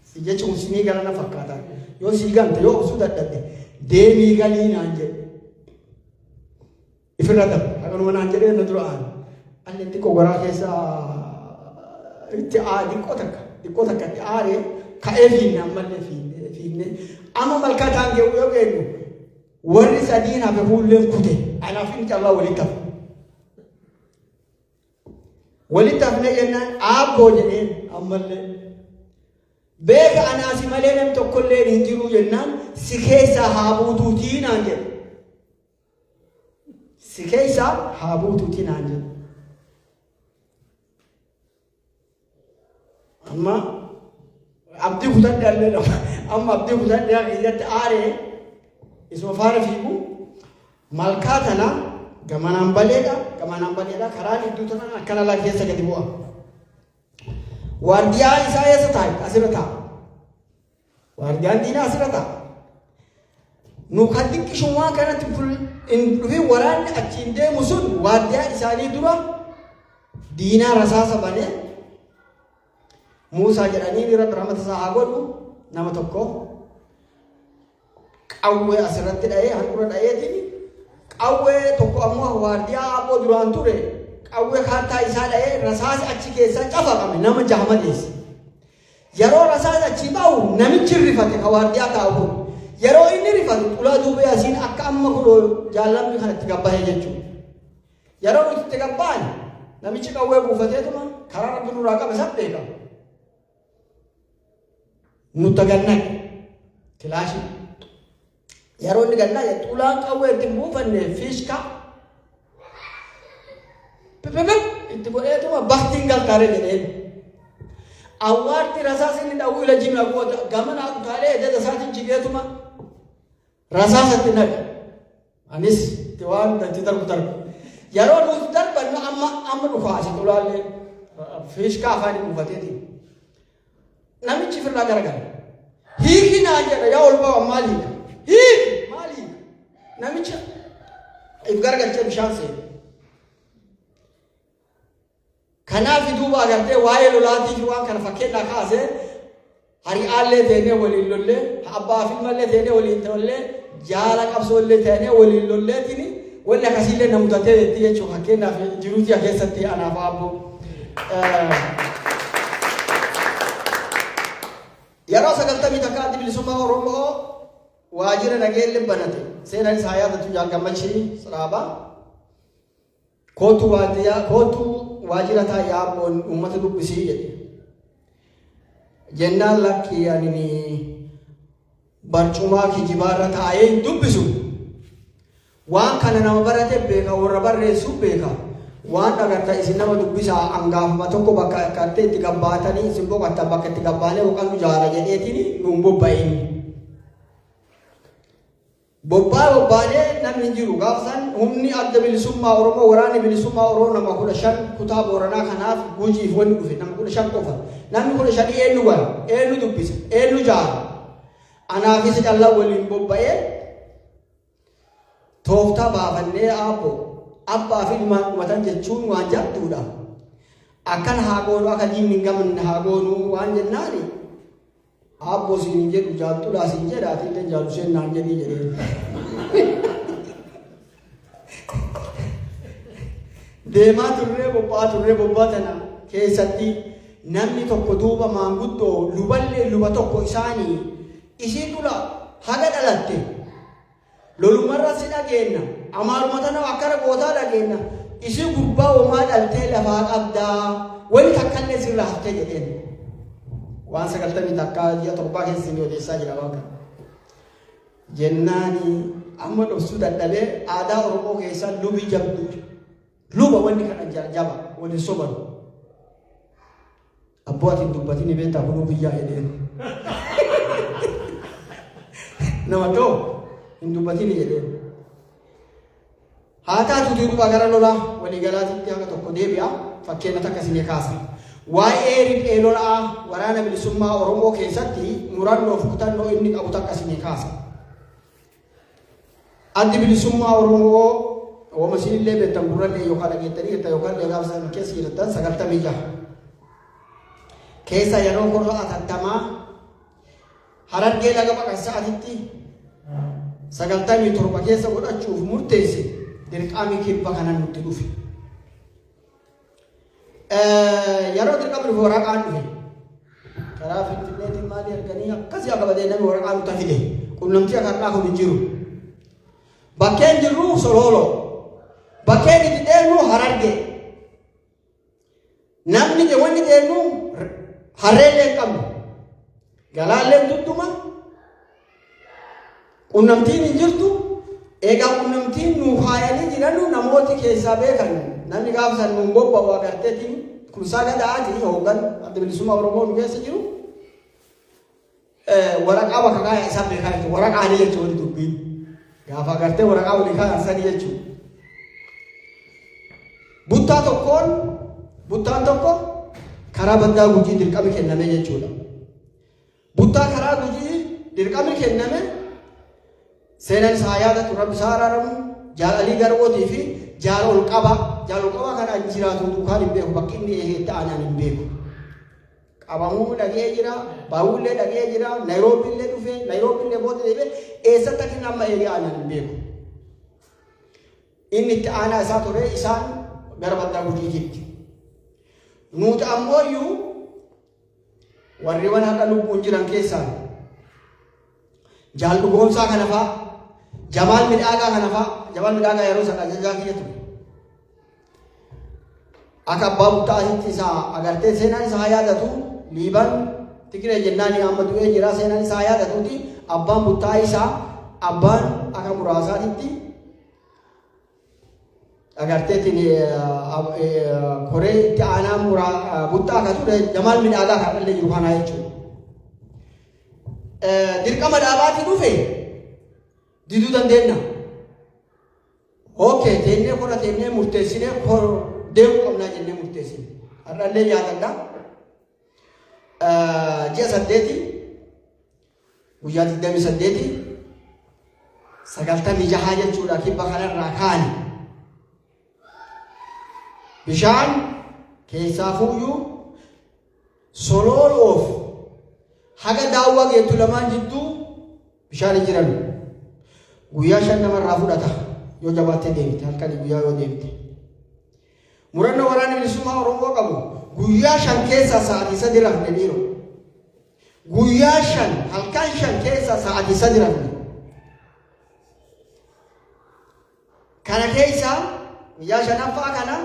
si jechuun sinii gara na fakkaata. Yoo siigamte yoo osoo dadhabde deemii galiinaan jedhe. Ifirra dabre akkanuma naan jedhee na duraan. Allee xiqqoo garaa keessaa itti xiqqoo takka itti aaree ka'ee fiinne ammallee fiinne. Amma malkaa taangee yoo geenyu warri sadiin hafe fuulleen kute anaaf inni callaa walitti hafe. Walitti hafne jennaan aabboo jedheen ammallee. Beeka anaasi malee namni tokkollee hin jiru jennaan si keessaa haa buutuutii naan jedhe. Si keessaa haa buutuutii naan jedhe. Amma abdii kutadhe allee lama. Amma abdii kutadhe irratti aaree isuma faana fiigu malkaa tana gamanaan baleedha karaa gidduu tana akkana laa keessa gadi bu'a. Waardiyaa isaa eessa taa'e asirra taa'a. Waardiyaan diinaa asirra taa'a. Nu kan xiqqishummaa kanatti hin dhufin waraanni achiin deemu sun waardiyaa isaanii dura diinaa rasaasa banee Muusaa jedhanii irratti rahmata isaa haa godhu nama tokko qawwee asirratti dha'ee handhuura dha'eetiin qawwee tokko ammoo waardiyaa aabboo duraan ture qawwee kaartaa isaa dha'ee rasaasi achi keessaa cafaqame nama jahamadeesse. Yeroo rasaasi achi ba'u namichi rifate ka waardiyaa taa'u yeroo inni rifatu ulaa duubee asiin akka amma kun jaalalli kan itti gabbahee jechuudha. Yeroo nuti itti gabbaane namichi qawwee buufateetuma karaa rabbi nurraa qabe san beekama. Nuti gannaa kilaashii. Yeroo inni gannaa ulaan qawwee itti buufanne fiishka itti godheetuma baktiin galtaaree jedheen. Awwaarti rasaasa inni dhawuu ila jimla goota gamana utaalee ededa isaatiin jigeetuma rasaasatti naqa. Anis itti waan danti darbu. Yeroo nuti darbannu amma dhufaa asitti ulaallee fiishka afaanii buufateeti. Namichi firraa garagara. Hiiki naa jedha yaa ol ba'a maal hiika? Hiiki maal hiika? Namicha if garagalchee bishaan seena. Kanaaf duuba agartee waa'ee lolaatii fi waan kana fakkeenya kaasee hari'aallee teenee waliin lollee abbaa fi mallee teenee waliin tollee jaala qabsoollee teenee waliin lolleetiin wala kasile na mutate tiye cho hakena jiruti ya kesa ti anafabu yaro sagalta mi takati bilisuma oromo wajira nagelle banate sena saya tu jaga machi saraba kotu wajira ta ya bon ummata dubbisi jennal lakki yani barcuma ki jibara ta ay dubbisu waan kana nama barate beeka warra barreessu beeka waan agarta isin nama dubbisa angaafuma tokko bakka akkaatte itti gabbaatanii isin boqotta bakka itti gabbaanee boqannu jaala jedheetini nuun bobba'in bobbaanee namni jiru gaafsan humni adda bilisummaa oromoo waraanni bilisummaa oromoo nama 15 kutaa booranaa kanaaf gujiif wanni dhufe nama 15 qofa namni 15 eenyu bara eenyu dubbisa eenyu jaala anaafis callaa waliin bobba'ee tooftaa baafannee abbaa fi ilmaan jechuun waan jaattuudha. Akkan haagoonuu akka diinni hin gamanne haagoonuu waan jennaani abboo siin jedhu jaattuudhaa siin jedha atiillee jaallu seennaan jedhii jedhee. Deemaa turree bobbaa tana keessatti namni tokko duuba maanguddoo luballee luba tokko isaanii isii dura haga dhalatte lolumarra si dhageenya amaaruma tana akkara gootaa dhageenya isii gubbaa homaa dhaltee lafaa qabdaa wani takkallee sirraa haftee jedheen waan 90 takkaa ji'a 7 keessa ni odeessaa jira waan kana jennaani amma dhobsuu dadhabee aadaa oromoo keessaa lubi jabdu luba wanni kana jaba wani soban abboo ati dubbatini beektaa kunuu biyyaa jedheen nama too hin dubbatini jedheen haa taatu duuba gara lolaa waliigalaatitti hanga tokko deebi'a fakkeenya akkasii kaasa waa'ee riphee lolaa waraana bilisummaa oromoo keessatti murannoo fi kutannoo inni qabu akkasii kaasa addi bilisummaa oromoo ooma siinillee beektan gurrallee yookaan dhageettanii jirtan yookaan gaafsan keessa jirtan 96 keessa yeroo korra atattamaa harargee laga baqaqsaatitti 97 keessa godhachuuf murteesse dirqamni kibba kanan nutti dhufe yeroo dirqamni waraqaan dhufe karaa finfinneetiin maali arganii akkasii akka badee namni waraqaa nutti fide qunnamtii akka kun hin jiru bakkeen jirru sololo bakkeen itti deemnu hararge namni wanni deemnu harreellee qabnu galaalleen tuttuma qunnamtiin hin jirtu egaa qunnamtiin nu faayanii jirannu namooti keessaa beekan namni gaafa san nuun bobba'u agarteetiin kumsaa gadaati hoogan adda bilisummaa oromoo nu keessa jiru waraqaa bakka kaaya isaan beekaa jechuudha waraqaanii jechuudha wali dubbiin gaafa agartee waraqaa walii kaayan sanii jechuudha buttaan tokko karaa baddaa gujii dirqami kenname jechuudha buttaa karaa gujii dirqami kenname seenaan isaa yaadatu rabbi isaa araaramu jaalalii garootii fi jaalol qaba kana jiraatu duukaan hin beeku bakki inni eegetti aanaan hin beeku qabamuu dhagee jira baawullee dhagee jira naayiroobiillee dhufe naayiroobiillee booda deebi'e eessatti akka inni amma eegee aanaan hin beeku inni itti aanaa isaa ture isaan gara baddaa gujiititti nuti ammoo iyyuu warri waan haqa lubbuun jiran keessaa jaal dhugoomsaa kana fa'aa Jamal midhaagaa yeroo sana ajajaa kiyya ture akka abbaa murtaa'aatti isaa agartee seenaan isaa yaadatu liiban Tigiree jennaani amma du'ee jira seenaan isaa yaadatuuti abbaan murtaa'aa isaa abbaan akka muraasaatitti agarteetiin koree itti aanaa murtaa akka ture Jamal midhaagaa kan illee jiru kanaa jechuudha dirqama dhaabaatii dhufe diduu dandeenya okay teennee murteessinee deemuu qabnaa jennee murteessine har'allee yaadadha ji'a 8 guyyaa 28 96 jechuudha kibba kanarraa kaane bishaan keessaa fuuyyuu sololoof haga daawwaa geettu lamaan jidduu bishaan jiran guyyaa 5 namarraa fudhata yoo jabaattee deemte halkanii guyyaa yoo deemte. Murannoo waraana bilisummaa Oromoo qabu guyyaa 5 keessa sa'aatii 3 rafne dhiiroo. Guyyaa 5 halkan 5 keessa sa'aatii 3 rafne. Kana keessa guyyaa 5ffaa kana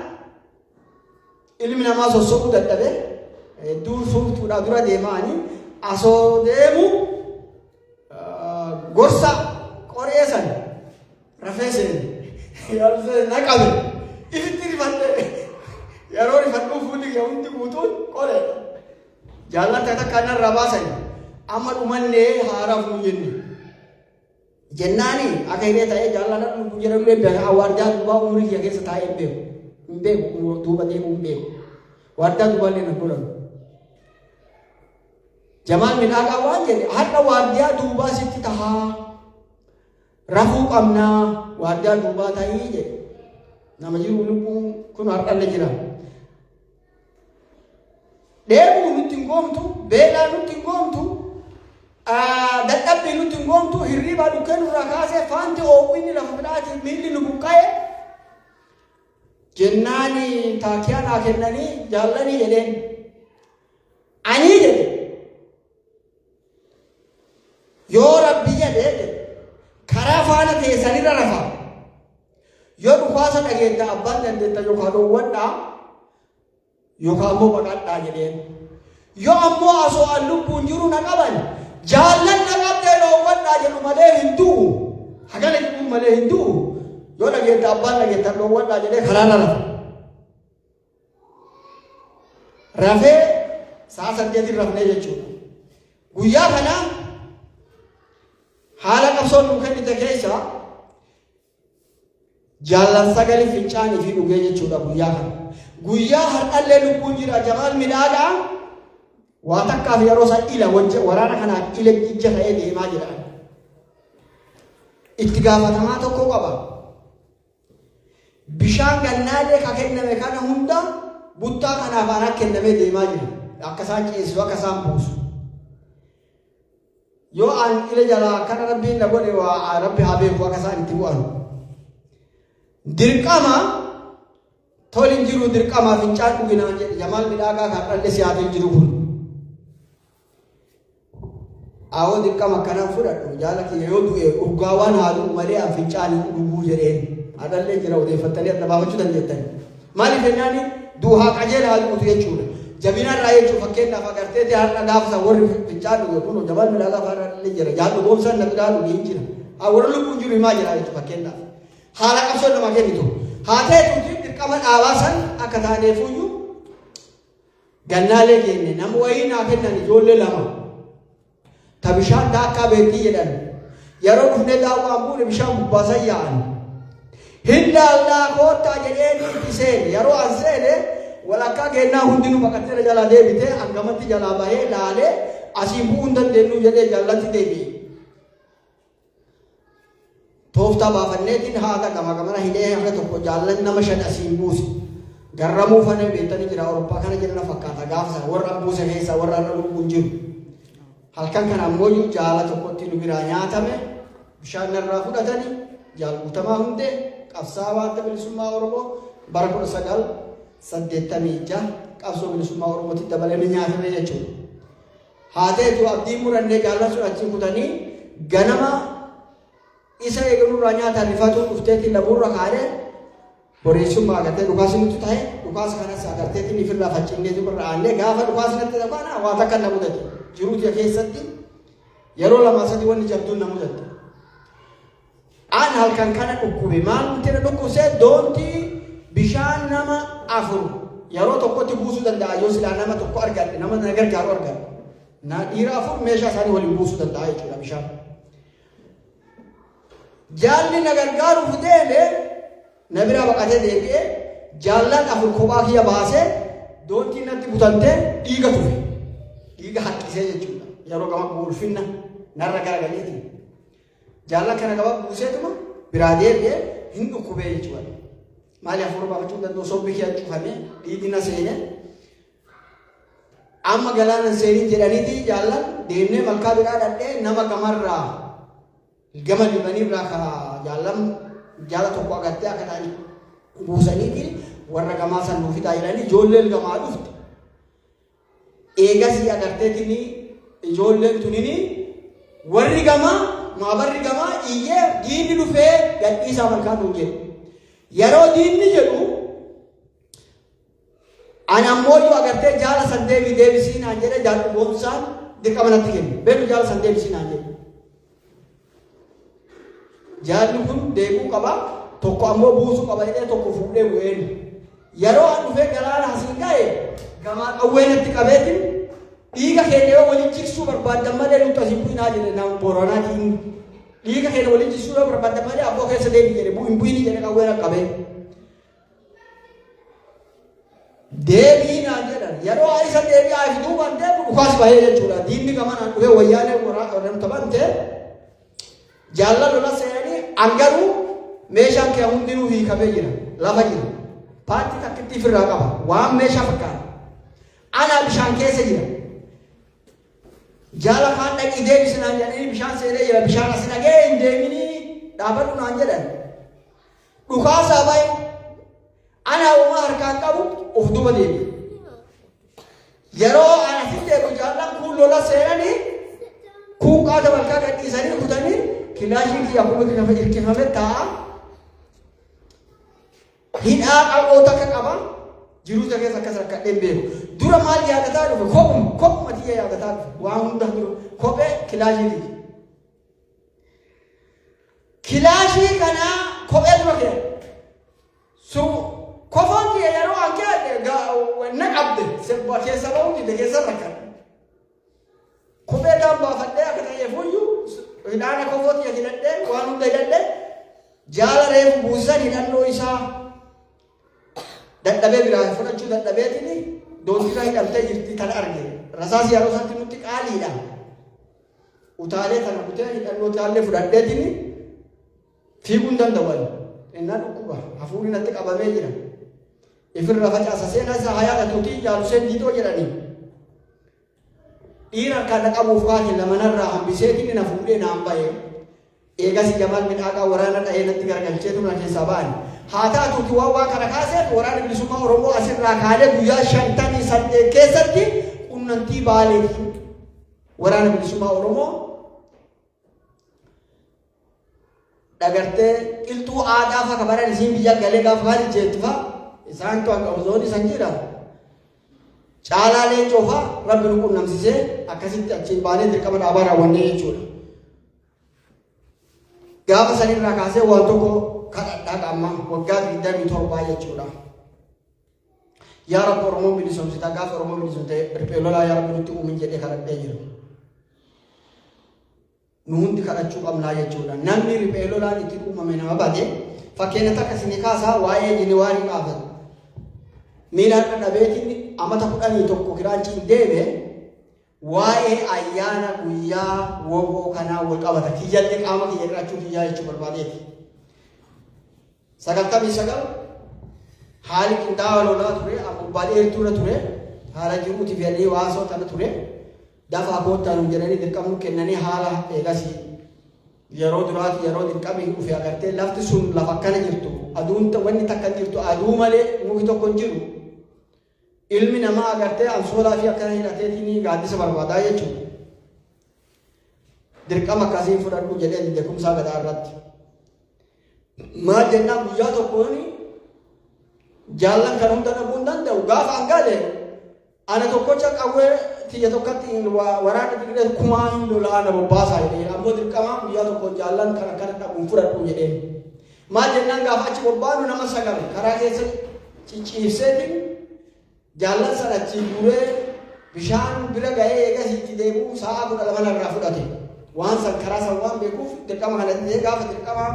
ilmi namaa sossobuu dadhabee hedduu suuftuudha dura deemaanii asoo deemu gorsa qoree san rafee seene naqabe ifitti rifadhe yeroo rifadhuu fuulli kee hundi guutuun qoree jaallata takka narraa baasan amma dhumannee haaraaf nu jenne jennaani akka hidhee ta'ee jaallata nu jedhamee beeka waardaa duubaa umurii kee keessa taa'ee hin beeku duuba deemuu hin beeku waardaa duubaallee na godhamu. Jamal midhagaa waan jedhe har'a waardiyaa duubaa sitti tahaa rafuu qabnaa waardiyaa duubaa ta'ii jedhe nama jiru lubbuun kun har'allee jira. Dheebuu nutti hin goomtu, beelaa nutti hin goomtu, dadhabbii nutti hin goomtu, hirriibaa dhukkee nurraa kaasee faanti oowwinni lafa midhaatii miilli nu buqqa'e jennaani taakiyaa naa kennanii jaallanii jedheen anii jedhe. Yoo rabbi jedhee karaa faana teessanirra rafa yoo dhukaasa dhageetta abbaan dandeetta yookaan dhoowwadhaa yookaan ammoo baqadhaa jedheen yoo ammoo asoo an lubbuun jiru na qaban jaallan na qabdee dhoowwadhaa jedhu malee hin du'u hagana jedhu malee hin du'u yoo dhageetta abbaan dhageetta dhoowwadhaa jedhee karaarra rafa rafee sa'a 8 rafnee jechuudha guyyaa kana. Haala qabsoon nu kennite keessa jaallan sagalee fincaanii fi dhugee jechuudha guyyaa kana. Guyyaa har'allee lubbuun jira Jamal midhagaa waa takkaaf yeroo isaa ila waraana kanaaf ila ija ta'ee deemaa jira. Itti gaafatamaa tokko qaba. Bishaan gannaalee ka kenname kana hunda buttaa kanaaf aanaa kennamee deemaa jira. Akka isaan ceesisu akka isaan buusu. Yoo an ila jala kana rabbiin na godhe waa rabbi haa beeku akka isaan itti bu'an. Dirqama tolin jiru dirqama fincaan dhuginaan jedhe Jamal midhagaa kan dhalli siyaatiin jiru kun. Awoo dirqama akkanaan fudhadhu jaala kiyya yoo du'e urgaa waan haaluu malee an fincaan dhuguu jedheen adallee jira odeeffattanii adda baafachuu dandeettani. Maaliif jennaani du'aa qajeela haaluu jechuudha. Jabina irraa jechuun fakkeenyaaf agartee har'a gaafsa warri fincaan dhuge kun Jamal midhagaa faana jira jaallu boomsaan na midhaan dhugee hin jira. Warra lubbuun jiru himaa jira jechuudha fakkeenyaaf. Haala qabsoon nama kennitu. Haa ta'etuuti dirqama dhaabaa san akka taaneefuyyuu gannaalee kenne nama wayii naa kennan ijoollee 2. Ta bishaan daakkaa beektii jedhan yeroo dhufnee daawwaan buune bishaan gubbaasan yaa'an. Hindaallaa koottaa jedhee itti seene yeroo an seene walakkaa geennaa hundinuu baqattee jalaa deebitee hangamatti jalaa bahee laalee asii bu'uu hin dandeenyu jedhee jaallatti deebi'e. Tooftaa baafanneetiin haata gamana hidhee hanga tokko jaallan nama 5 asiin buuse. Garramuu fanee beektanii jira Awurooppaa kana jedhana fakkaata gaafsa warra buuse keessa warra lubbuun jiru. Halkan kana ammoo jaala tokkotti nu biraa nyaatame bishaan narraa fudhatanii jaalgutamaa hundee qabsaa'aa adda bilisummaa Oromoo bara 1986 qabsoo bilisummaa Oromootti dabalamee nyaatame jechuudha. Haa ta'etu abdii murannee jaallan sun achi kutanii ganama isa eegaluurraa nyaata rifatuun dhufteetiin laburra kaadee boreessummaa agartee dhukaasni nuti ta'e dhukaasa kanas agarteetiin ifirraa faccinnee irra aanee gaafa dhukaasni natti dhaqana waa takka na mudate jiruuti keessatti yeroo 2-3 wanni jabduun na mudate. Aan halkan kana dhukkube maal nuti na dhukkubsee doontii bishaan nama 4 yeroo tokkotti buusuu danda'a yoo silaa nama tokko argadhe nama na gargaaru argadhe na dhiira 4 meeshaa isaanii waliin buusuu danda'a jechuudha bishaan. Jaalli na gargaaruuf deeme na biraa baqatee deebi'ee jaallan 4 kophaa kiyya baasee doontii natti butantee dhiiga tufe dhiiga haqqisee jechuudha yeroo gama ulfinna narra garagaleeti jaallan kana gaba buuseetuma biraa deebi'ee hin dhukkubee jechuudha maali afur baafachuu danda'u sobbi kiyya cufamee dhiigni na seene amma galaana seenii jedhaniiti jaallan deemnee malkaa biraa dhadhee nama gamarraa gama dibanirraa ka jaallam jaala tokko agartee akka ta'an buusaniiti warra gamaa san nuuf fidaa jedhanii ijoolleen gamaa dhufte. Eegasii agarteetini ijoolleen tunini warri gamaa maabarri gamaa iyyee diinni dhufee gadhiisaa malkaa nuun jedhu. Yeroo diinni jedhu ani ammoo yoo agartee jaala san deebisii naan jedhe jaallu boonsaan dirqama natti kennu. Beeku jaala san deebisii naan jedhe. Jaalli kun deebuu qaba tokko ammoo buusuu qaba jedhee tokko fuudhee bu'een. Yeroo an dhufee galaana hasiin ga'e gamaa qawweenatti qabeetiin dhiiga keenya yoo waliin jiksuu barbaadan malee nuti asii bu'inaa jedhe nama Booranaatiin dhiiga keenya waliin jiksuu yoo barbaadan malee abboo keessa deebii jedhe bu'inii jedhe qawweena qabee. Deebii naan jedhan yeroo isa deebii haa fiduu waan deemu dhukaas bahee jechuudha. Diinni gamanaan dhufee wayyaanee warraamta bantee jaalla lola seenanii angaruu meeshaan kee hundinuu hiikamee jira lafa jira. Paartii takkitti ofirraa qaba waan meeshaa fakkaata. Ana bishaan keessa jira. Jaala kaan dhaqii deebisinaan jedhanii bishaan seenee jira. Bishaan asi dhagee hin deeminii dhaabadhu naan jedhan. Dhukaasaa bahe ana uumaa harkaan qabu of duuba deebi. Yeroo ana fi deebi jaallaan kun lola seenanii kun qaata malkaa gadhiisanii kutanii kilaashiin kiyya akkuma hirkifame taa'a. Hidhaa qaboo takka qaba jiruuta keessa akkas rakkadheen beeku. Dura maal yaadataa dhufe kophuma tiyya yaadataa dhufe waan hunda jiru kophee kilaashiiti. Kilaashii kanaa kophee dura kee kofoon kiyya yeroo ankee na qabde sirba keessa ba'uuti keessa rakkadhe. Kophee daan baafadhee akka ta'eefuyyuu hidhaana kofoo kiyya hidhadhee waan hunda hidhadhee jaala reefu buusisan hidhannoo isaa. Dadhabee biraa fudhachuu dadhabeetini doontiraa hidhamtee jirti kan arge rasaas yeroo sanatti nutti qaaliidha. Utaalee kana kutee hidhannoo taallee fudhadheetini fiiguun danda'an innaa dhukkuba hafuurri natti qabamee jira. Ifirra facaasa seenaa isaa hayaa dhatuutii jaaluseen diitoo jedhanii dhiira harkaan naqabuuf kaate lamanarraa hambiseetini na fuudhee naan ba'e. Eegas Jamaal midhaaqaa waraana dha'ee natti garagalcheetu na keessaa ba'ani. Haa taatuuti waan kana kaaseef waraana bilisummaa Oromoo asirraa kaadee guyyaa 58 keessatti qunnamtii baaleetiin waraana bilisummaa Oromoo dhagartee qilxuu aadaa fa'a kabaran isiin biyya galee gaafa maal jeettifa isaan to'an qabsoon isan jira. Caalaa Leencoo fa'a rabbi nu qunnamsisee akkasitti achiin baanee dirqama dhaabaa raawwannee jechuudha. Gaafa sanirraa kaasee waan tokko kadhadhaa qaama waggaa 27 jechuudha. Yaa Rabbi Oromoo bilisomsitaa gaafa Oromoo bilisomte riphee lolaa yaa Rabbi nutti uumin jedhee kadhadhee jira. Nu hundi kadhachuu qabnaa jechuudha. Namni riphee lolaan itti uumame nama baate fakkeenya takka isin kaasaa waa'ee Jinewaarii qaafatu. Miilaan dhabeetiin amata 11 kiraanchiin deeme waa'ee ayyaana guyyaa woboo kanaa wal qabata. Kiyyallee qaama kiyya irraachuu kiyyaa jechuu barbaadeeti. 99 haali qindaa'aa lolaa ture abbaa dheertuudha ture haala jiruuti fi waasoo tana ture dafaa koottaan jedhanii dirqamnu kennanii haala eegasii yeroo duraati yeroo dirqamii dhufe agartee lafti sun lafa akkana jirtu aduun wanni takka jirtu aduu malee muki tokko hin jiru ilmi namaa agartee ansoolaa fi akkana hidhateetiin gaaddisa barbaadaa jechuudha. Dirqama akkasii fudhadhu jedhee beekumsaa gadaa irratti. Maal jennaan guyyaa tokkoon jaallan kan hunda dhabuu hin danda'u gaafa hangaale ana tokkocha qawwee tiyya tokkatti waraana dirree kumaan lolaa na bobbaasaa jedhee ammoo dirqama guyyaa tokko jaallan kan akkana dhabuun fudhadhu jedhee. Maal jennaan gaafa achi bobbaanu nama sagale karaa keessa cicciibseetiin jaallan sana achi guuree bishaan bira ga'ee eegas itti deebi'u sa'a 12 irraa fudhate. Waan san karaa san waan beekuuf dirqama kanatti gaafa dirqama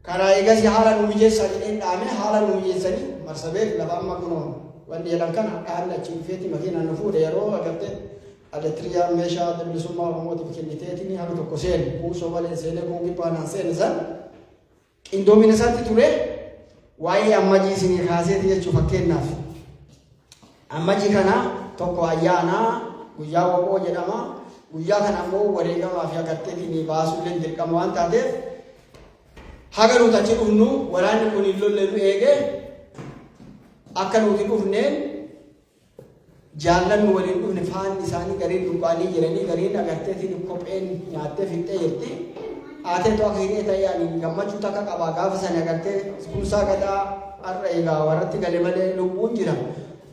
karaa eegas haala nu mijeessaa jedhee dhaame haala nu mijeessanii marsabeef lafa amma kunoo wanni jedhan kana dhaabni achi dhufeetti makiinaan nu fuudhe yeroo agartee elektiriyaa meeshaa bilisummaa Oromootiif kenniteetiin haala tokko seenu kuusoo malee seenee kuungii baanaan seene san qindoomina isaatti ture waa'ee ammajii isinii kaaseeti jechuu fakkeenyaaf. Ammajii kana tokko ayyaana guyyaa woboo jedhama. Guyyaa kana ammoo wareegamaa fi agarteetiin baasuullee dirqama waan taateef haga nuti achi dhufnu waraanni kun hin lolle nu eege akka nuti dhufneen jaallannu waliin dhufne faan isaanii gariin dhugaanii jiranii gariin agarteetiin kopheen nyaattee fixxee jirti haatee to'a keenyee ta'ee gammachuu takka qabaa gaafa sana agartee kuusaa gadaa har'a egaa warratti gale malee lubbuun jira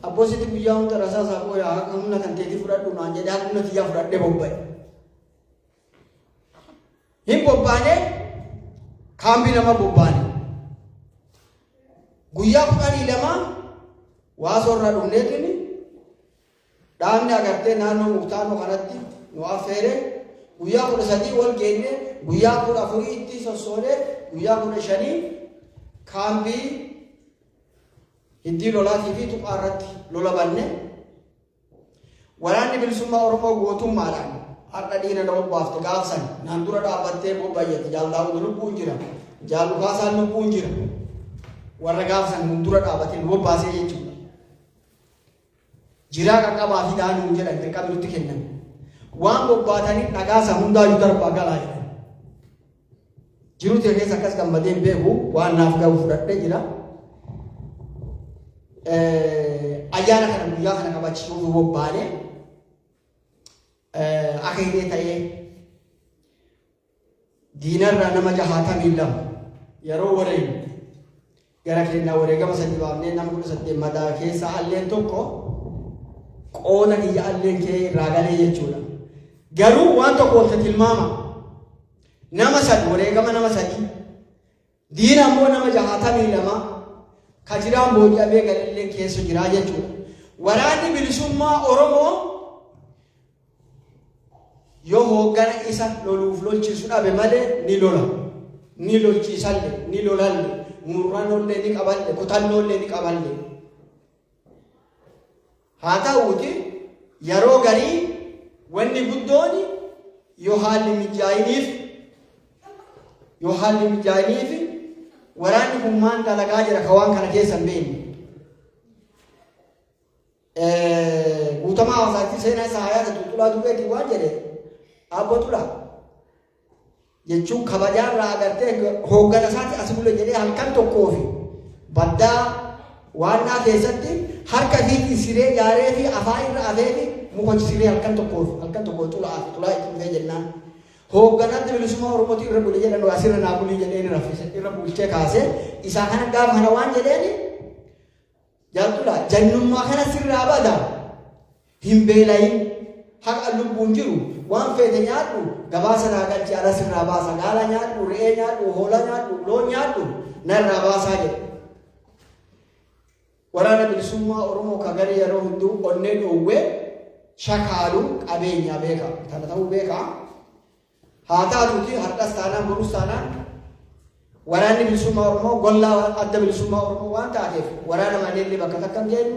abboositti biyyaa hunda rasaa saafoo yaa humna kan teetii fudhadhu naan jedhee humna tiyyaa fudhadhee bobba'e hin bobbaane kaambii nama bobbaane guyyaa 12 waasorra dhufneetiin dhaabni agartee naannoo muktaanoo kanatti nu affeere guyyaa 13 wal geenne guyyaa 14 itti sossoonee guyyaa 15 kaambii hiddii lolaatii fi tuqaarratti lola banne waraanni bilisummaa Oromoo gootummaadhaan har'a diina nama baafte gaafsan naan dura dhaabbattee bobbayyatti jaaldaa'u lubbuun jira jaallukaasaan lubbuun jira warra gaafsan nun dura dhaabbattee nu bobbaasee jechuudha jiraa qaqqabaa fi daanuu jedhan dirqama nutti kennan waan bobbaatanii dhagaasa hundaayyuu darbaa galaa jedhan jiruuti keessa akkas gammadeen beeku waan naaf gahu fudhadhee jira ayyaana kana guyyaa kana qabachiisuuf bobbaane akka hidhee ta'ee diinarraa nama 62 yeroo wareegu gara kennaa wareegama sadii baafnee nama 18 madaa keessa alleen tokko qooda kiyya alleen kee irraa galee jechuudha garuu waan tokko wanta tilmaama nama sadii wareegama nama sadii diina ammoo nama 62 kajiraan booji'amee galee keessa jiraa jechuudha waraanni bilisummaa Oromoo yoo hoggana isa loluuf lolchiisu dhabe malee ni lola ni lolchiisalle ni lolalle murranollee ni qaballe kutannollee ni qaballe haa ta'uuti yeroo garii wanni guddoon yoo haalli mijaa'iniif waraanni kun maan dalagaa jira ka waan kana keessa hin beekne guutamaa hawaasaatti seenaa isaa hayaata tutulaa dubeetii waan jedhe abbotudha jechuun kabajaarraa agartee hooggana isaatti as bule jedhee halkan tokkoo fi baddaa waannaa keessatti harka fiitii siree jaaree fi afaan irra afee fi muka siree halkan tokkoo tulaa itti dhufee jennaan hoogganatti bilisummaa Oromooti irra bule jedhan asirra naa bulii jedheen raffise irra bulchee kaasee isaa kana gaafa kana waan jedheeni jaaltudha jannummaa kana sirraa bada hin beelayin haqa lubbuun jiru waan feete nyaadhu gabaasa naa galchi ala sirraa baasa gaala nyaadhu re'ee nyaadhu hoolaa nyaadhu loon nyaadhu narraa baasaa jedhe waraana bilisummaa Oromoo kagarii yeroo hunduu onnee dhoowwee shakaalu qabeenya beeka kana ta'uu beeka haa taatuuti har'as taanaan borus taanaan waraanni bilisummaa Oromoo gollaa adda bilisummaa Oromoo waan taateef waraana malee bakka takka hin geenyu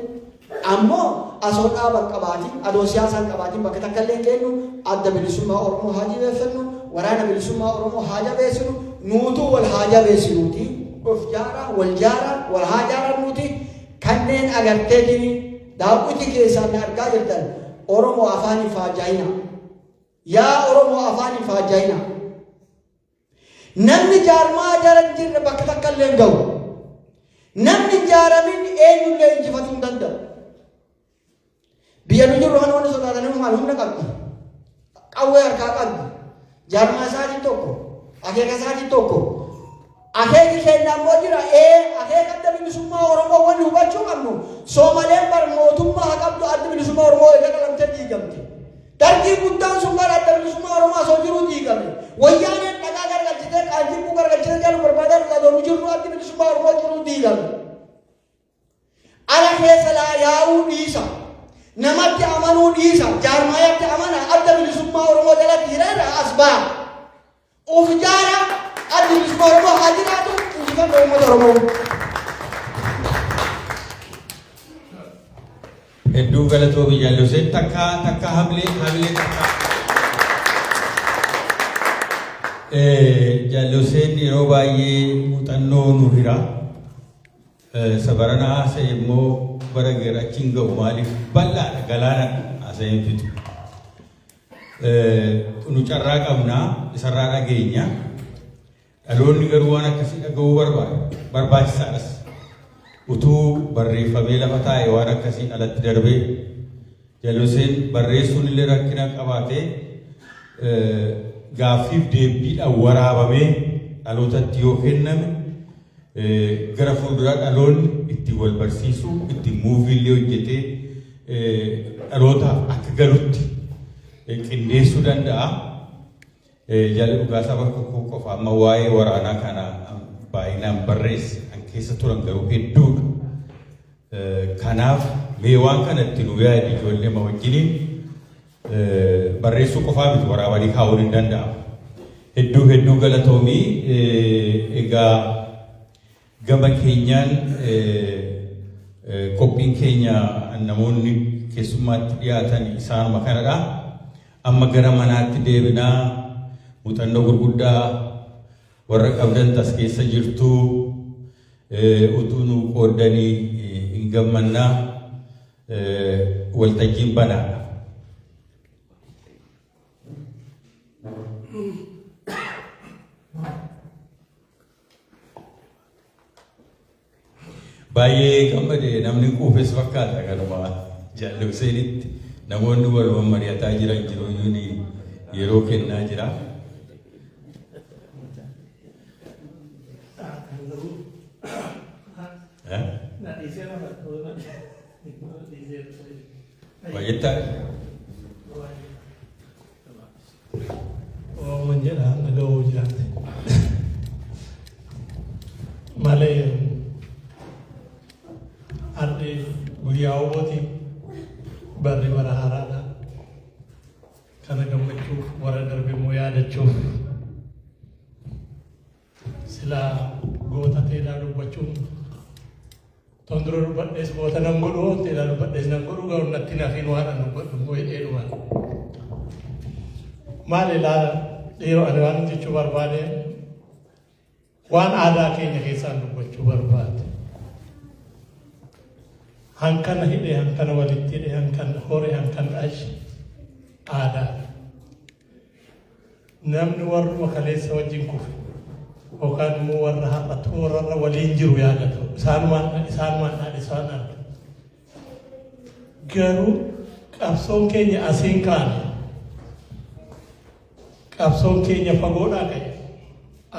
ammoo asoo dhaaban qabaatiin adoo siyaasaan qabaatiin bakka takka illee hin geenyu adda bilisummaa Oromoo haa jabeeffannu waraana bilisummaa Oromoo haa jabeessinu nuutuu wal haa jabeessinuuti of jaara wal jaara wal haa jaarannuuti kanneen agarteetiin daawwiti keessaan argaa jirtan Oromoo afaaniin faajjaayina yaa Oromoo afaaniin faajjaayina namni jaarmaa jaaran jirre bakka takka illee hin ga'u namni jaaramin eenyullee injifatuu hin danda'u biyya nu jirru kan wanni sodaatanii maal humna qabdi qawwee harkaa qabdi jaarmaa isaatiin tokko akeeka isaatiin tokko akeeki keenya ammoo jira akeeka adda bilisummaa Oromoo wanni hubachuu qabnu Soomaleen bar mootummaa haa qabdu adda bilisummaa Oromoo eega qalamtee diigamte dargii guddaan sun gara adda bilisummaa Oromoo asoo jiruu diigame wayyaaneen dhagaa gargalchitee qaanjibbuu gargalchitee jaalu barbaadan qadoonu jirru adda bilisummaa Oromoo jiruu diigame ala keessa laa yaa'uu dhiisa namatti amanuu dhiisa jaarmaayatti amana adda bilisummaa Oromoo jalatti hiriira asbaa uf jaara adda bilisummaa Oromoo haa jiraatu injifannoo uummata Oromoo. Hedduu galatoo biyyaallee osoo takka hamlee takka. Jaalloseen yeroo baay'ee muuxannoo nu hira. Sabarana haasa'e immoo bara gara achiin ga'u maaliif bal'aadha galaana haasa'een fitu. Nu carraa qabnaa isarraa dhageenya. Dhaloonni garuu waan akkasii dhaga'uu barbaachisaadhas. Utuu barreeffamee lafa taa'e waan akkasiin alatti darbee jaloseen barreessuun illee rakkina qabaatee gaaffiif deebiidhaan waraabamee dhalootatti yoo kenname gara fuulduraa dhaloonni itti wal barsiisuu itti muuviillee hojjetee dhalootaaf akka galutti qindeessuu danda'a. Jaalli dhugaasaa bakka qofa amma waa'ee waraanaa kana baay'inaan barreesse kan keessa turan garuu hedduudha. Kanaaf mee waan kanatti nu yaadi ijoollee ma wajjiniin barreessuu qofaa miti waraabanii kaa'uun hin danda'amu. Hedduu galatoomii egaa gama keenyaan qophiin keenya namoonni keessummaatti dhiyaatan isaanuma kanadha. Amma gara manaatti deebinaa muuxannoo gurguddaa warra qabdan tas keessa jirtu utuu nu qooddanii hin gammannaa waltajjiin banaadha. Baay'ee gammade namni quufes fakkaata kanuma Jaalli Huseenitti namoonni wal mari'ataa jiran jiru yeroo kennaa jira. Baay'eetaa ooman jedha nagahuu jiraate malee ardi guyyaa obooti barri bara haaraadha kana gammachuuf warra darbe immoo yaadachuuf silaa goota teedhaa dubbachuun tondura dubbadhees goota nan godhu teedhaa dubbadhees nan godhu garuu natti nafiin waan dubbadhu immoo hidheedhuma maal ilaala dhiiroo ani waan jechuu barbaade waan aadaa keenya keessaan dubbachuu barbaade hankana hidhe hankana walitti hidhe hankana hore hankana achi aadaa namni warruma kaleessa wajjin kufe yookaan immoo warra har'a toorarra waliin jiru yaadatu isaan argu garuu qabsoon keenya asiin kaane qabsoon keenya fagoodhaa ga'e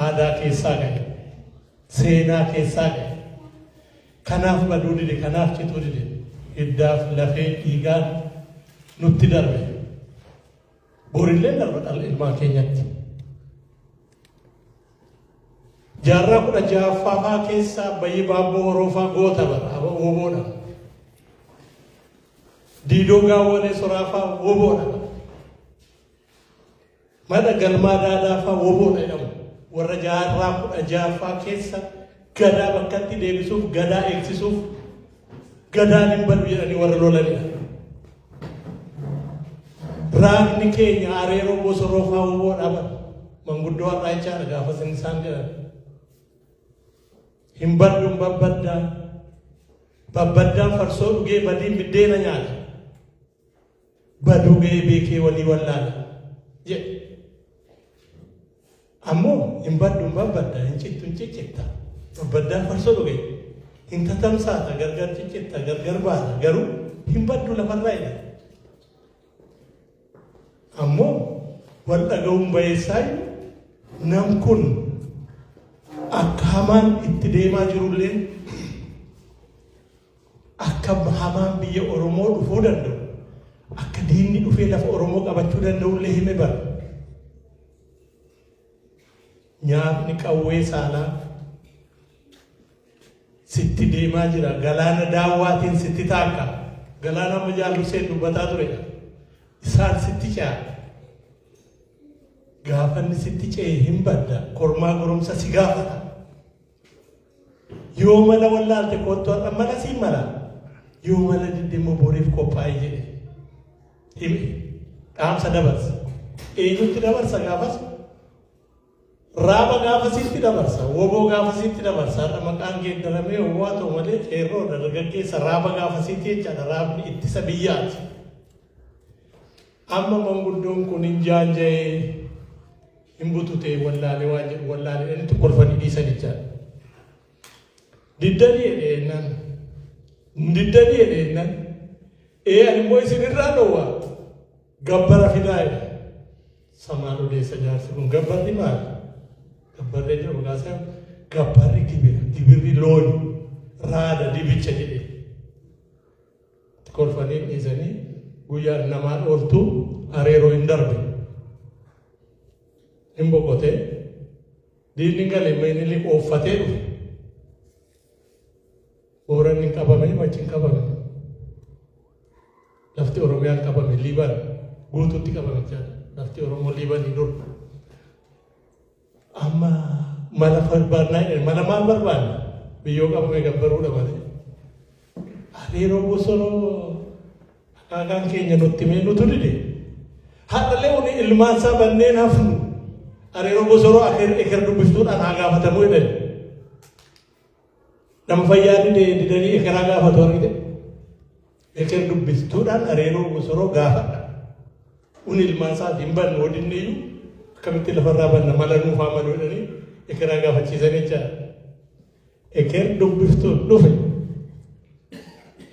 aadaa keessaa ga'e seenaa keessaa ga'e kanaaf baduu dide kanaaf cituu dide hiddaaf lafee dhiigaan nutti darbe borillee darba dhala ilmaan keenyatti jaarraa 16ffaa keessaa bayyi baabboo horoofaa goota bara woboodha diidoo gaawwalee soraafaa woboodha mada galmaa daadaafaa woboodha jedhamu warra jaarraa 16ffaa keessa gadaa bakkatti deebisuuf gadaa eegsisuuf gadaan hin badu jedhanii warra lolanidha. Raagni keenya areeroo bosoroofaa woboodha bara manguddoo har'aa jechaadha gaafa isaan jedhan hin baddu babbaddaan farsoo dhugee badiin biddeena nyaata baduu ga'ee beekee walii wallaala jedhe ammoo hin baddu babbadda hin cittu hin ciccittaa babbaddaan farsoo dhugee hin tatamsaata gargar ciccitta gargar baata garuu hin baddu lafarraa jedha ammoo wal dhaga'uun bayeessaa nam kun akka hamaan itti deemaa jirullee akka hamaan biyya Oromoo dhufuu danda'u akka diinni dhufee lafa Oromoo qabachuu danda'ullee hime bara nyaatni qawwee saalaa sitti deemaa jira galaana daawwaatiin sitti taakka galaana amma Jaalli Huseen dubbataa ture isaan sitti caa gaafanni sitti ce'e hin badda kormaa goromsa si gaafata yoo mala wallaalte kottu har'a mala siin mala yoo mala diddeemmoo boriif qophaa'e jedhe hime dhaamsa dabarsa eenyutti dabarsa gaafas raaba gaafasitti dabarsa woboo gaafasitti dabarsa har'a maqaan geeddaramee woboo haa ta'u malee qeerroo dargaggeessa raaba gaafasitti jechaadha raabni ittisa biyyaati amma manguddoon kun hin jaanja'ee Imbutute wallaalee inni kolfanii dhiisan jechaadha. Diddanii jedheennan ani immoo isin irraa dhowwaa gabbara fidaa jedha. Samaan odeessa jaarsi kun gabbarri maali? Gabbarri jedhu kaasa gabbarri gibirri looni raada dibicha jedhee kolfanii dhiisanii guyyaa namaan ooltu areeroo hin darbe. Hin boqotee diinni galee meenilli qooffatee dhufe. Booranni hin qabame machi hin qabame. Lafti Oromiyaan qabame Liibaan guutuutti qabame jechaadha. Lafti Oromoo Liibaanii dur. Amma mala barbaadnaa mala maal barbaadna? Biyyoo qabame gabbaruudha malee. Areeroo bosonoo akaakaan keenya nutti mee nutu dide. Haadhalee uni ilmaan isaa banneen hafnu. Areeroo bosonoo eker dubbiftuudhaan haa gaafatamuu jedhani. Nama fayyaa didanii ekeraa gaafatu argite. Eker dubbiftuudhaan areeroo bosonoo gaafadha. Uni ilmaan isaati hin banne waliin iyyuu akkamitti lafarraa banna mala nuufaa maluu jedhanii ekeraa gaafachiisan jechaadha. Eker dubbiftuun dhufe.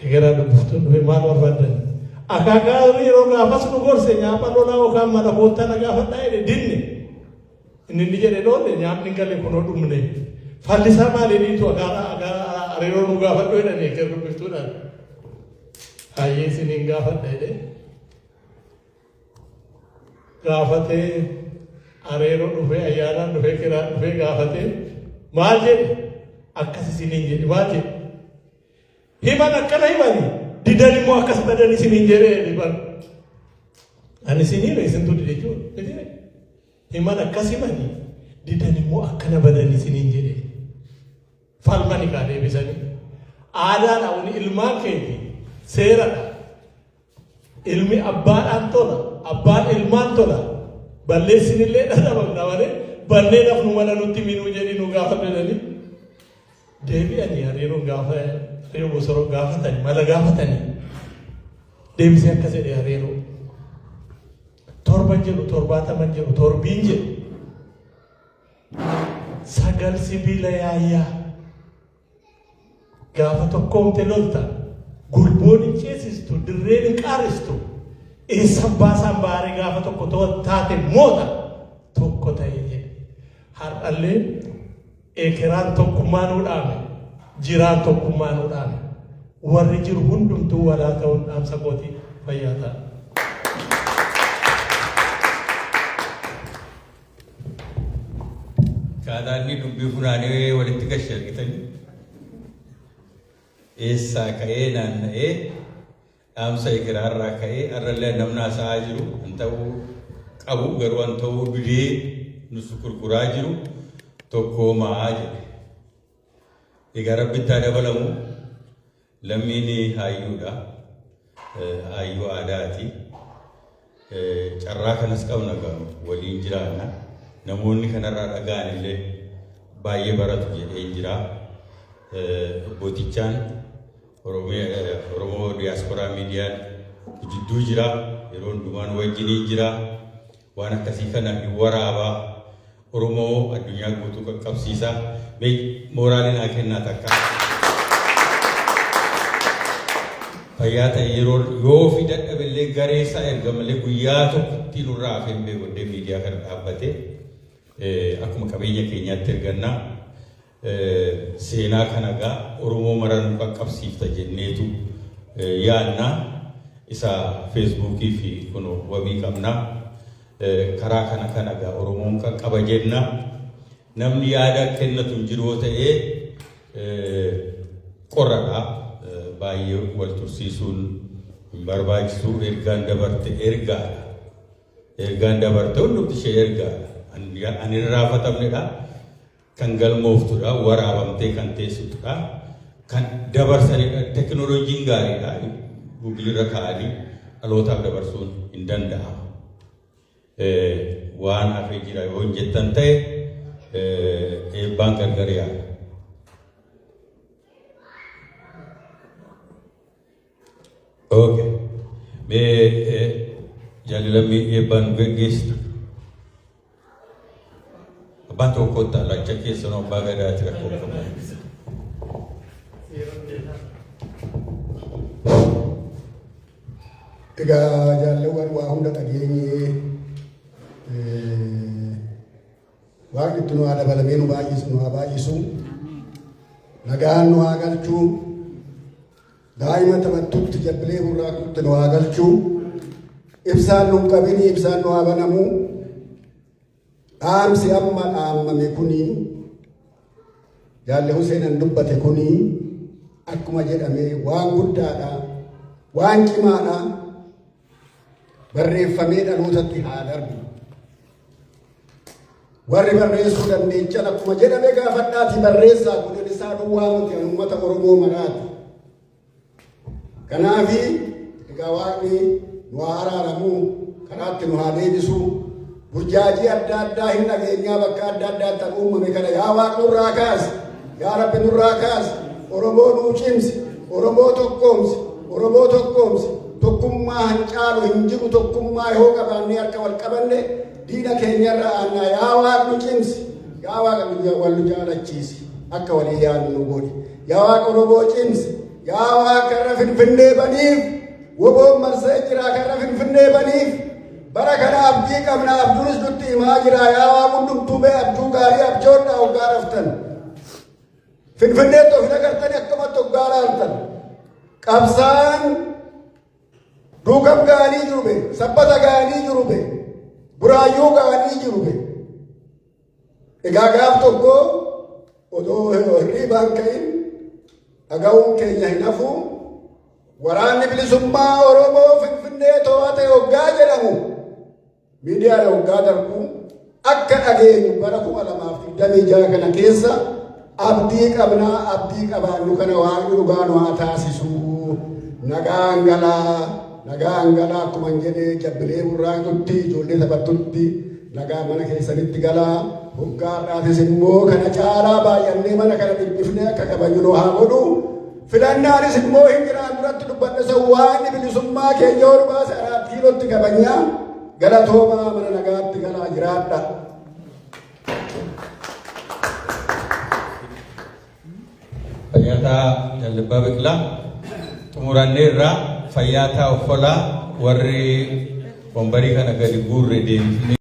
Ekeraa dubbiftuun dhufe maal barbaadan? Akaakaa yeroo gaafas nu gorse nyaapha lolaa yookaan mala koottaa na gaafadhaa jedhe dinne. Inni jedhe dholle nyaapni galee kunoo dhumne. Fallisaa maaliiniitu areeroo nu gaafadhu jedhani eker dubbiftuudhaan. Hayyee isiniin gaafadha jedhe. Gaafatee areeroo dhufee ayyaanaan dhufee kiraan dhufee gaafatee maal jedhe akkas isiniin jedhe maal jedhe. Himan akkana himani didan immoo akkas badan isiniin jedhe himan. Ani isiniin isintu dide jechuudha. Himan akkas himani didan immoo akkana badan isiniin jedhe. Falmani kaa deebisanii. Aadaadha wani ilmaan keeti seeradha. Ilmi abbaadhaan tola. Abbaan ilmaan tola. Balleessinillee dhadhabamna malee ballee nafnu mana nutti minuu jedhii nu gaafatanii. Deebi'anii areeroo areeroo bosonoo gaafatanii mala gaafatanii. Deebisee akkas jedhee areeroo. 7 jedhu 70 jedhu torbiin jedhu. 9 sibiila yaayyaa. Gaafa tokkoomte lolta. Gurboon hin ceesistu dirreen hin qaaristu. Eessa baasaan baaree gaafa tokko taate moota tokko ta'ee jedhe. Har'allee ekeraan tokkummaa nuu dhaame. Jiraan tokkummaa nuu dhaame. Warri jiru hundumtuu walaa ta'uun dhaamsa kootii fayyaa ta'a. Kaadaan dubbii funaanee walitti gashi argitanii. Eessaa ka'ee naanna'ee dhaamsa ekeraarraa ka'ee arrallee namni haasa'aa jiru kan ta'uu qabu garuu kan ta'uu dudee nusu gurguraa jiru tokkoomaa jedhe. Egaa rabbitti haa dabalamu lammiin hayyuudha. Hayyuu aadaati. Carraa kanas qabna waliin jiraanna. Namoonni kanarraa dhaga'an illee baay'ee baratu jedhee jira. Bootichaan Oromoo Diasporaa Miidiyaan jidduu jira. Yeroo hundumaan wajjinii jira. Waan akkasii kana hin waraabaa. Oromoo addunyaa guutuu qaqqabsiisa. Mooraalii naa kennaa takka. Fayyaa ta'e yeroo yoo fi dadhabillee gareessaa erga malee guyyaa tokkotti nurraa hafeen beekodee miidiyaa kana dhaabbate akkuma qabeenya keenyaatti ergannaa. Seenaa kana gaa Oromoo maran qaqqabsiifta jenneetu yaadna isa Feesbuukii fi kun wabii qabna. Karaa kana gaa Oromoon qaqqaba jenna. Namni yaada kennatu jiroo ta'ee qorradha. Baay'ee wal tursiisuun barbaachisu ergaan dabarte ergaadha. Ergaan dabarte hundumti ishee ergaadha. Ani raafatamnedha. Kan galmooftudha. Waraabamtee kan teessutudha. Kan dabarsanidha. Teknooloojiin gaariidha. Guugilirra kaa'anii dhalootaaf dabarsuun hin danda'ama. Waan hafee jira yoo hin jettan ta'e eebbaan gargar yaada. Okay. Jaalalli eebbaan geggeessitu. kota lacha keessa no abbaa gadaati rakkoo qabu. Egaa jaalawwan waa hunda dhageenye waaqni itti nu haa dabalamee nu haa baay'isu nagaan nu haa galchuu daa'ima taphattutti jabbilee burraaqtutti nu haa galchuu ibsaan nu hin qabini ibsaan nu haa banamu dhaamsi amma dhaammame kuni jaalle Huseenan dubbate kuni akkuma jedhame waan guddaadha waan cimaadha barreeffamee dhalootatti haa darbu. Warri barreessuu dandeechan akkuma jedhame gaafadhaati barreessaa kun isaa duwwaa miti uummata Oromoo maraati. Kanaafi egaa waaqni nu haa araaramu karaatti nu haa deebisu burjaajii adda addaa hin dhageenyaa bakka adda addaatti uumame kana yaa Waaqni nurraa kaasi yaa Rabbi nurraa kaasi Oromoo nuu cimsi Oromoo tokkoomsi Oromoo tokkoomsi tokkummaa hin caalu hin jiru tokkummaa yoo qabaannee akka wal qabanne diina keenyarra aanna yaa Waaqni cimsi yaa Waaqni wal jaalachiisi akka walii yaadnu nu godhi yaa Waaqa Oromoo cimsi yaa Waaqa karra Finfinnee baniif woboon marsee jira karra Finfinnee baniif bara kana abdii qabna abduunis nutti himaa jira yaa Waaqa hundumtuu mee abduu gaarii abjoodhaa hoggaa raftan Finfinnee tofina agartanii akkamatti hoggaa laaltan qabsaan duukam ga'anii jiru be sabbata ga'anii jiru be buraayyuu ga'anii jiru be egaa gaaf tokko odoo hirriibaan ka'in dhaga'uun keenya hin hafu waraanni bilisummaa Oromoo Finfinnee to'ate hoggaa jedhamu miidiyaadhaan hoggaa darbu akka dhageenyu bara 2026 kana keessa abdii qabnaa abdii qabaannu kana Waaqni dhugaa nu haa taasisu nagaan galaa akkuma jedhee jabbilee burraaqtutti ijoollee taphattutti nagaa mana keessanitti galaa hoggaadhaatis immoo kana caalaa baay'annee mana kana dhiphifnee akka kabajnu nu haa godhu filannaanis immoo hin jiraan duratti dubbadhe san Waaqni bilisummaa keenya ol baase 4 kiilootti kabajnaa galatoomaa mana nagaatti galaa jiraadha. Fayyataa Jallabbaa Biqilaa xumuranneerra fayyataa uffolaa warri wambarii kana gadi guurre deemnee